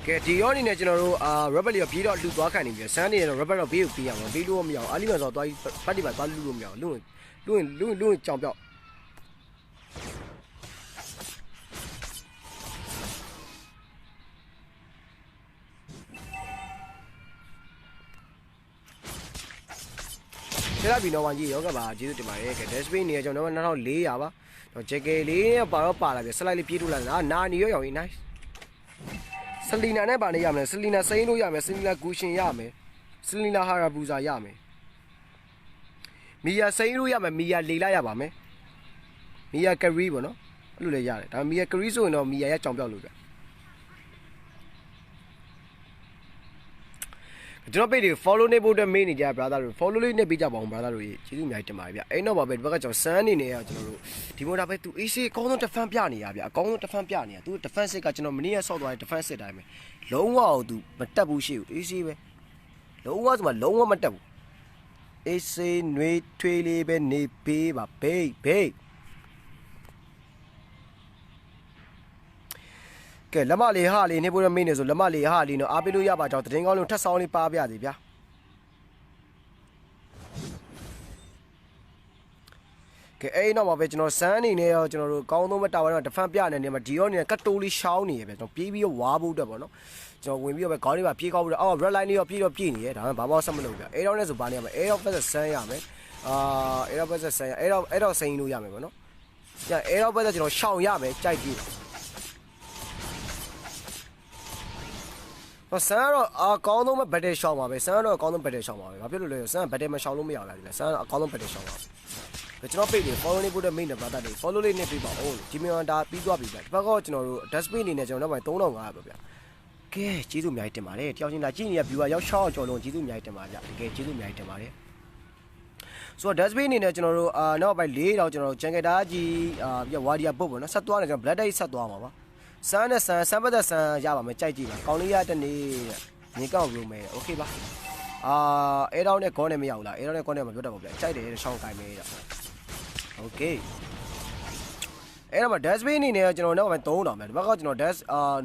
ကဲဒီရောအနေနဲ့ကျွန်တော်တို့ rebel ရောပြေးတော့လူသွားခံနေပြီစမ်းနေတော့ rebel တော့ဘေးကိုပြေးရမှာဘေးလို့မရအောင်အာလီမန်ဆိုတော့သွားပတ်တိပါသွားလူလို့မရအောင်လူကြောင်ပြောက် ဒီနော်ဝန်ကြီးရောကပါကျေးဇူးတင်ပါတယ်ကဲ dash page နေကျွန်တော်2400ပါတော့ JK လေးနဲ့ပါတော့ပါလာပြီ slide လေးပြေးထုတ်လိုက်တာနာနီရောရောင်ကြီး nice စလီနာနဲ့ပါနေရမယ်စလီနာစိမ့်လို့ရမယ်စလီနာဂူရှင်ရမယ်စလီနာဟာရာဘူဇာရမယ်မီယာစိမ့်လို့ရမယ်မီယာလေလာရပါမယ်မီယာကရီပေါ့နော်အဲ့လိုလည်းရတယ်ဒါပေမဲ့မီယာကရီဆိုရင်တော့မီယာရကြောင်ပြောက်လို့ပြကျွန်တော်ပေတွေ follow နေဖို့အတွက်မေးနေကြ brother တို့ follow လေးနဲ့ပေးကြပါအောင် brother တို့ကျေးဇူးအများကြီးတင်ပါတယ်ဗျအဲ့တော့ပါပဲဒီဘက်ကကျွန်တော်စမ်းအနေနဲ့ကျွန်တော်တို့ဒီမိုတာပဲသူ AC အကောင်းဆုံး defense ပြနေရဗျအကောင်းဆုံး defense ပြနေရသူ defense စစ်ကကျွန်တော်မနေ့ကဆော့သွားတဲ့ defense စစ်တိုင်းပဲလုံးဝအောင်သူမတက်ဘူးရှိဘူး AC ပဲလုံးဝဆိုမှလုံးဝမတက်ဘူး AC နွေးထွေးလေးပဲနေပေးပါဘေးကဲလက်မလေးဟာလေးနေဖို့ရမင်းနေဆိုလက်မလေးဟာလေးနော်အားပေးလို့ရပါကြောင်းသတင်းကောင်းလုံးထပ်ဆောင်လေးပါပြရစီဗျာကဲအဲ့နောက်မှာပဲကျွန်တော်စမ်းအနေနဲ့ရောကျွန်တော်တို့ကောင်းဆုံးမတာဝန်တော့ defense ပြနေနေမှာဒီရောနေကတ်တိုးလေးရှောင်းနေရပဲကျွန်တော်ပြေးပြီးတော့ဝါဖို့အတွက်ပေါ့နော်ကျွန်တော်ဝင်ပြီးတော့ပဲခေါင်းလေးပါပြေးကောက်ပြီးတော့အော် red line လေးရောပြေးတော့ပြေးနေရဒါမှဘာမှဆက်မလုပ်ဗျအဲ့တော့နဲ့ဆိုဘာနေရမလဲအဲ့တော့ပဲဆန်းရမယ်အဲ့တော့ပဲဆန်းရအဲ့တော့စိန်လို့ရမယ်ပေါ့နော်ကျအဲ့တော့ပဲကျွန်တော်ရှောင်းရမယ်ကြိုက်ပြီးဆန်းတော့အကောင်းဆုံးပဲဘတ်တယ်ရှောင်းပါပဲဆန်းတော့အကောင်းဆုံးဘတ်တယ်ရှောင်းပါပဲဘာဖြစ်လို့လဲဆန်းဘတ်တယ်မရှောင်းလို့မရဘူးလားဒီဆန်းအကောင်းဆုံးဘတ်တယ်ရှောင်းပါကျွန်တော် page တွေ follow နေဖို့တဲ့ main နဲ့ brother တွေ follow လေးနဲ့ပြပါဦးဒီမြန်ဒါပြီးသွားပြီဗျဒီဘက်ကကျွန်တော်တို့ dash page အနေနဲ့ကျွန်တော်နောက်ပိုင်း3500ပဲဗျကဲကျေးဇူးအများကြီးတင်ပါတယ်တယောက်ချင်းလာကြည့်နေတဲ့ viewer ရောက်6ကျော်လုံးကျေးဇူးအများကြီးတင်ပါဗျတကယ်ကျေးဇူးအများကြီးတင်ပါတယ်ဆိုတော့ dash page အနေနဲ့ကျွန်တော်တို့နောက်ပိုင်း4တော့ကျွန်တော်ဂျန်ကတာကြီးပြဝါဒီယာပုတ်ပေါ့နော်ဆက်သွားတယ်ကျွန်တော် black day ဆက်သွားမှာပါစမ်းနဲ့စမ်းပတ်သက်စမ်းရပါမယ်ကြိုက်ကြည့်ပါကောင်းလေးရတဲ့နေ့မြေကောက်လို့မယ်โอเคပါအဲတော့နဲ့ခေါင်းနဲ့မရဘူးလားအဲတော့နဲ့ခေါင်းနဲ့မပြောတတ်ပါဘူးဗျကြိုက်တယ်ရှောင်းကိုင်းမယ်တော့โอเคအဲ့တော့ dash page အနေနဲ့ကျွန်တော်နောက်ပိုင်း3000ပဲဒီဘက်ကကျွန်တော် dash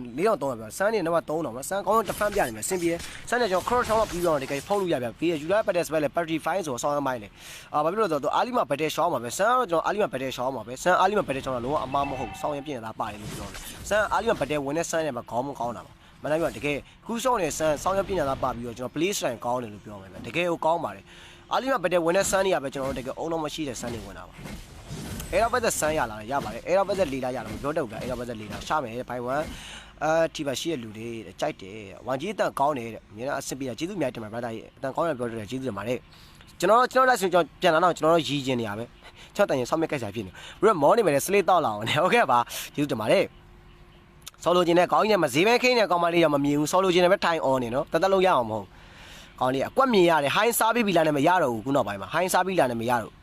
4300ပဲစမ်းနေနောက်3000ပဲစမ်းကောင်းတစ်ဖန်ပြနေမယ်စင်ပြေစမ်းနေကျွန်တော် cross ထောင်းပြီးတော့ဒီကိဖုန်းလို့ရပြပြီးယူလာပတ်တဲ့ spell လေ party fine ဆိုဆောင်းရမိုင်းလေဘာဖြစ်လို့လဲဆိုတော့အာလီမာဘတ်တဲ့ရှောင်းမှာပဲစမ်းတော့ကျွန်တော်အာလီမာဘတ်တဲ့ရှောင်းမှာပဲစမ်းအာလီမာဘတ်တဲ့ရှောင်းတော့လုံးဝအမှားမဟုတ်ဆောင်းရင်ပြင်းနေတာပါတယ်လို့ပြောတယ်စမ်းအာလီမာဘတ်တဲ့ဝင်တဲ့စမ်းနဲ့မှာခေါင်းမကောင်းတာပါမနိုင်ပြတကယ်ခုဆောင်းနေစမ်းဆောင်းရပြင်းနေတာပါပြီးတော့ကျွန်တော် play style ကောင်းတယ်လို့ပြောမယ်ဗျတကယ်ကိုကောင်းပါတယ်အာလီမာဘတ်တဲ့ဝင်တဲ့စမ်းနေရပဲကျွန်တော်တကယ်အုံတော့မရှိတဲ့စမ်းနေဝင်တာပါအဲ့တော့ပဲစမ်းရလာရပါတယ်အဲ့တော့ပဲလီလာရလာမပြောတတ်ဘူးဗျအဲ့တော့ပဲလီလာရှာမယ်ဘိုင်ဝမ်ဒီပါရှိရလူတွေကြိုက်တယ်ဝန်ကြီးအတန်ကောင်းတယ်တဲ့အများအဆင်ပြေတာကျေးဇူးအများတင်ပါဗျာဒါအတန်ကောင်းတယ်ပြောတယ်ကျေးဇူးတင်ပါတယ်ကျွန်တော်လိုက်ဆိုကျွန်တော်ပြန်လာတော့ကျွန်တော်ရီကျင်နေရပဲချက်တန်ရင်ဆောက်မြက်ကြိုက်စားဖြစ်နေပြီးတော့မောနေမယ်စလေးတောက်လာအောင်ねဟုတ်ကဲ့ပါကျေးဇူးတင်ပါတယ်ဆော်လိုချင်တဲ့ကောင်းကြီးနဲ့မဈေးပဲခင်းတဲ့ကောင်မလေးရောမမြင်ဘူးဆော်လိုချင်တယ်ပဲထိုင် on နေနော်တသက်လုံးရအောင်မဟုတ်ကောင်းလေးအကွက်မြင်ရတယ်ဟိုင်းစားပြီးပြီလားနဲ့မရတော့ဘူးခုနောက်ပိုင်းမှာဟိုင်းစားပြီးလားနဲ့မရတော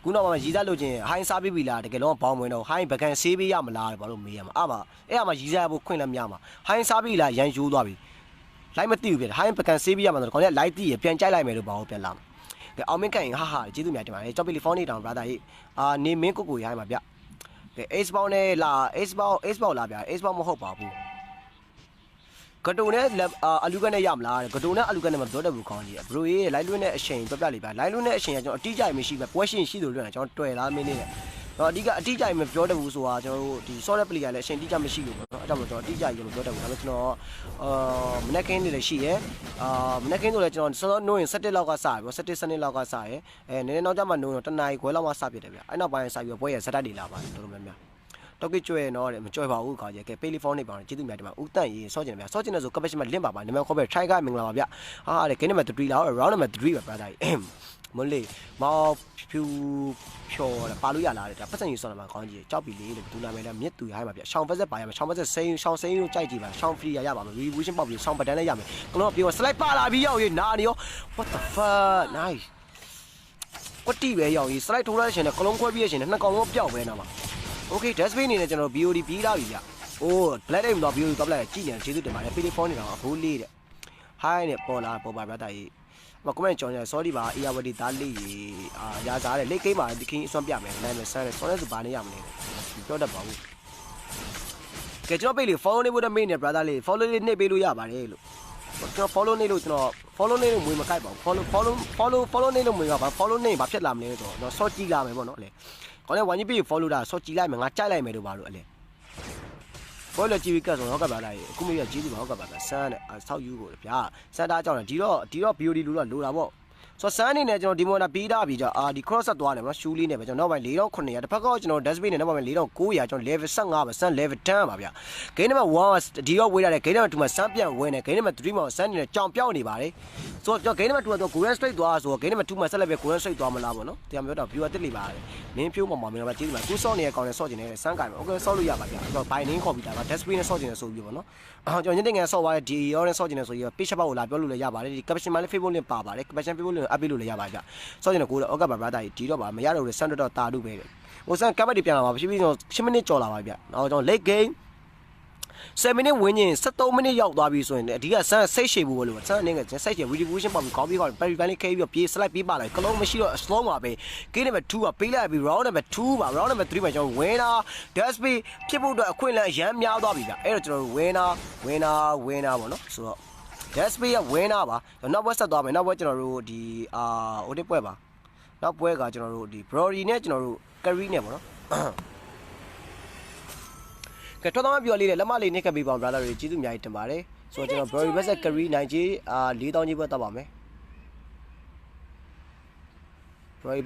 ့ခုနောက်မှာရီးစားလို့ချင်းဟိုင်းစားပြီးပြီလားတကယ်လုံးဘောင်းဝင်တော့ဟိုင်းပကံဆေးပေးရမလားဘာလို့မေးရမှာအဲ့မှာရီးစားဖို့ခွင့်လည်းမရမှာဟိုင်းစားပြီးလားရန်ယူသွားပြီလိုက်မသိဘူးပြဟိုင်းပကံဆေးပေးရမှာဆိုတော့ခေါင်းကလိုက်သိရပြန်ကြိုက်လိုက်မယ်လို့ဘာလို့ပြန်လာမှာကဲအောင်မင်းကင်ဟာကျေးဇူးများတင်ပါတယ်ကြောက်ပီလီဖုန်းနေတောင် brother ကြီးနေမင်းကိုရိုင်းပါဗျကဲ ace bound နဲ့လာ ace bound လာဗျ ace bound မဟုတ်ပါဘူးကတိုနဲ့အလူကနဲ့ရမလားကတိုနဲ့အလူကနဲ့မပြောတတ်ဘူးခေါင်းကြီးဘရိုရေးလိုက်လွန်းတဲ့အချိန်ပြပြလေးပါလိုက်လွန်းတဲ့အချိန်ကကျွန်တော်အတိအကျမရှိပဲပွဲရှင်ရှိလို့လွန်းတာကျွန်တော်တွေ့လားမင်းလေးနဲ့တော့အဓိကအတိအကျမပြောတတ်ဘူးဆိုတာကျွန်တော်တို့ဒီ software play ကလည်းအချိန်အတိအကျမရှိဘူးပေါ့နော်အဲ့ဒါမှကျွန်တော်အတိအကျကြီးမပြောတတ်ဘူးဒါပေမဲ့ကျွန်တော်မနက်ခင်းနေလည်းရှိရယ်မနက်ခင်းဆိုလည်းကျွန်တော်စောစောနိုးရင်17လောက်ကစပြီပေါ့17စနစ်လောက်ကစရယ်နည်းနည်းနောက်ကျမှနိုးတော့တနားရီခွဲလောက်မှစပြစ်တယ်ဗျအဲ့နောက်ပိုင်းစပြီးပွဲရဇက်တက်တွေလာပါတယ်တော်တော်များများတော့ကြွယ်နော်တဲ့မကြွယ်ပါဘူးခါကျကဲပေးလီဖုန်းနေပါတော့ကျေးဇူးများတင်ပါဦးတန့်ရေးစောကျင်တယ်ဗျာစောကျင်တယ်ဆိုကပ်ပက်ရှ်မှာလင့်ပါပါနာမည်ခေါ်ပဲ try ကမင်္ဂလာပါဗျဟာတဲ့ game number 3လာ round number 3ပဲ brother မလေးမောင်ဖြူဖြော်ပါလို့ရလားတဲ့ပတ်စံယူဆောင်းမှာခေါင်းကြီးကြောက်ပြီလေတဲ့ဘသူနာမည်လဲမြစ်သူရိုင်းပါဗျရှောင်းဖက်ဆက်ပါရမယ်ရှောင်းဖက်ဆက်စိမ်းရှောင်းစိမ်းကိုကြိုက်ကြည့်ပါရှောင်းဖရီရပါမယ် revolution ပေါက်ပြီးရှောင်းပဒန်းလည်းရမယ်ကလုံးပြော slide ပါလာပြီးရောက်ရေးနာနေရော what the fuck nice ကွတ်တီပဲရောက်ရေး slide ထိုးရတဲ့ရှင်နဲ့ကလုံးခွဲပြီးရရှင်နဲ့နှစ်ကောင်လုံးပျောက်ပဲနာမှာ Okay dustbin နေနဲ့ကျွန်တော် BOD ပြီးလာပြီဗျ။အိုး black day တော့ BOD တော့လိုက်ကြည့်နေကျေးဇူးတင်ပါတယ် PD4 နေတာအဖိုးလေးတဲ့ hi နဲ့ပေါ်လာပေါ်ပါဗျာတာကြီးမ comment ကြောင်းရ sorry ပါ ARWD သားလေးရာစားတဲ့လက်ကိန်းမှာဒီခင်းအစွမ်းပြမယ်နိုင်မယ်ဆန်းတယ်ဆောင်းလဲဆိုဘာနေရမလဲပြောတတ်ပါဘူးကဲကျွန်တော်ပိတ်လေ follow နေဖို့တမေးနေ brother လေး follow လေးနှိပ်ပေးလို့ရပါတယ်လို့ကျွန်တော် follow နေလို့ကျွန်တော် follow နေလို့မွေးမကိုက်ပါဘူး follow နေလို့မွေးပါ follow နေဘာဖြစ်လာမလဲဆိုတော့ short ကြည့်လာမယ်ပေါ့နော်လေခေါင်းနဲ့ဝိုင်းကြီးပြီး follow တာ short ကြည့်လိုက်မယ်ငါကြိုက်လိုက်မယ်တို့ပါလို့အလဲဘောလေကြည့်ပြီးကတ်ဆိုတော့ဟုတ်ကပါလားအခုမရကြီးပြီဟုတ်ကပါလားဆန်းနဲ့ဆောက်ယူကိုဗျာစန်တာကြောင့်ဒီတော့ BOD လို့တော့လိုတာပေါ့ဆိုဆန်းအနေနဲ့ကျွန်တော်ဒီမော်နာပြီးတာပြီးကြဒီ cross ဆက်သွားတယ်နော်ရှူးလေးနဲ့ပဲကျွန်တော်နောက်ပိုင်း4900တစ်ဖက်ကကျွန်တော် dustbin နဲ့နောက်ပိုင်း4900ကျွန်တော် level 15ပါဆန်း level 10ပါဗျာ game number 1ဒီတော့ဝေးရတယ် game number 2မှာဆန်းပြန်ဝင်တယ် game number 3မှာဆန်းနေနဲ့ကြောင်ပြောင်းနေပါတယ်ဆိုတော့ကျွန်တော် game number 2ကတော့ golden straight သွားဆိုတော့ game number 2မှာဆက်လက်ပဲ golden straight သွားမလားပေါ့နော်တရားမျိုးတော့ viewer တက်လိမ့်ပါတယ်မင်းဖြိုးပေါ်မှာမင်းကကြည့်လိမ့်မယ်သူဆော့နေတဲ့ကောင်နဲ့ဆော့ကျင်နေတဲ့ဆန်းကင်ပဲ okay ဆော့လို့ရပါဗျာကျွန်တော် binding ခေါ်ပြီးတာပါ dustbin နဲ့ဆော့ကျင်နေဆိုပြီးပေါ့နော်ကျွန်တော်ညတင်ငယ်ဆော့သွားတဲ့ဒီရောနဲ့ဆော့ကျင်နေဆိုပြီး page ဘောက်ကိုလာပြောလို့လည်းရပါတယ်ဒီ caption မှာလည်း Facebook link ပါပါတယ် caption Facebook link up ပေးလို့လည်းရပါဗျာဆော့ကျင်နေကိုတော့ဟုတ်ကပါ brother ဒီတော့ပါမရတော့လေဆန်းတော့တာလို့ပဲဟိုဆန်းကပ်ဘတ်တွေပြန်လာပါဖြစ်ပြီးကျွန်တော်10မိနစ်ကြော်လာပါဗျာကျွန်တော် late game 7 မိနစ်ဝင်းချင်း73မိနစ်ရောက်သွားပြီဆိုရင်အဓိကဆန်းစိတ်ရှည်ဖို့လို့ဆန်းအနေနဲ့စိတ်ရှည် retribution ပေါ့ပြီးခေါင်းပြီးခေါင်း parry ပိုင်းလေးခဲပြီးပြေး slide ပြီးပါလာကလုံးမရှိတော့ slow ပါပဲ game number 2ကပေးလိုက်ပြီး round number 2ပါ round number 3မှာကျွန်တော် winner dustbin ဖြစ်ဖို့အတွက်အခွင့်အလမ်းအရန်များသွားပြီဗျအဲ့တော့ကျွန်တော်တို့ winner ပေါ့နော်ဆိုတော့ dustbin က winner ပါနောက်ဘက်ဆက်သွားမယ်နောက်ဘက်ကျွန်တော်တို့ဒီဟိုတစ်ပွဲပါနောက်ပွဲကကျွန်တော်တို့ဒီ brody နဲ့ကျွန်တော်တို့ carry နဲ့ပေါ့နော်ကဲတော်တော်ပြောလေးလက်မလေးနှိပ်ခဲ့ပေးပါဦး brother တွေကျေးဇူးအများကြီးတင်ပါတယ်ဆိုတော့ကျွန်တော် brody versus carry နိုင်ကြီး4000ကြီးပဲတတ်ပါမယ် brody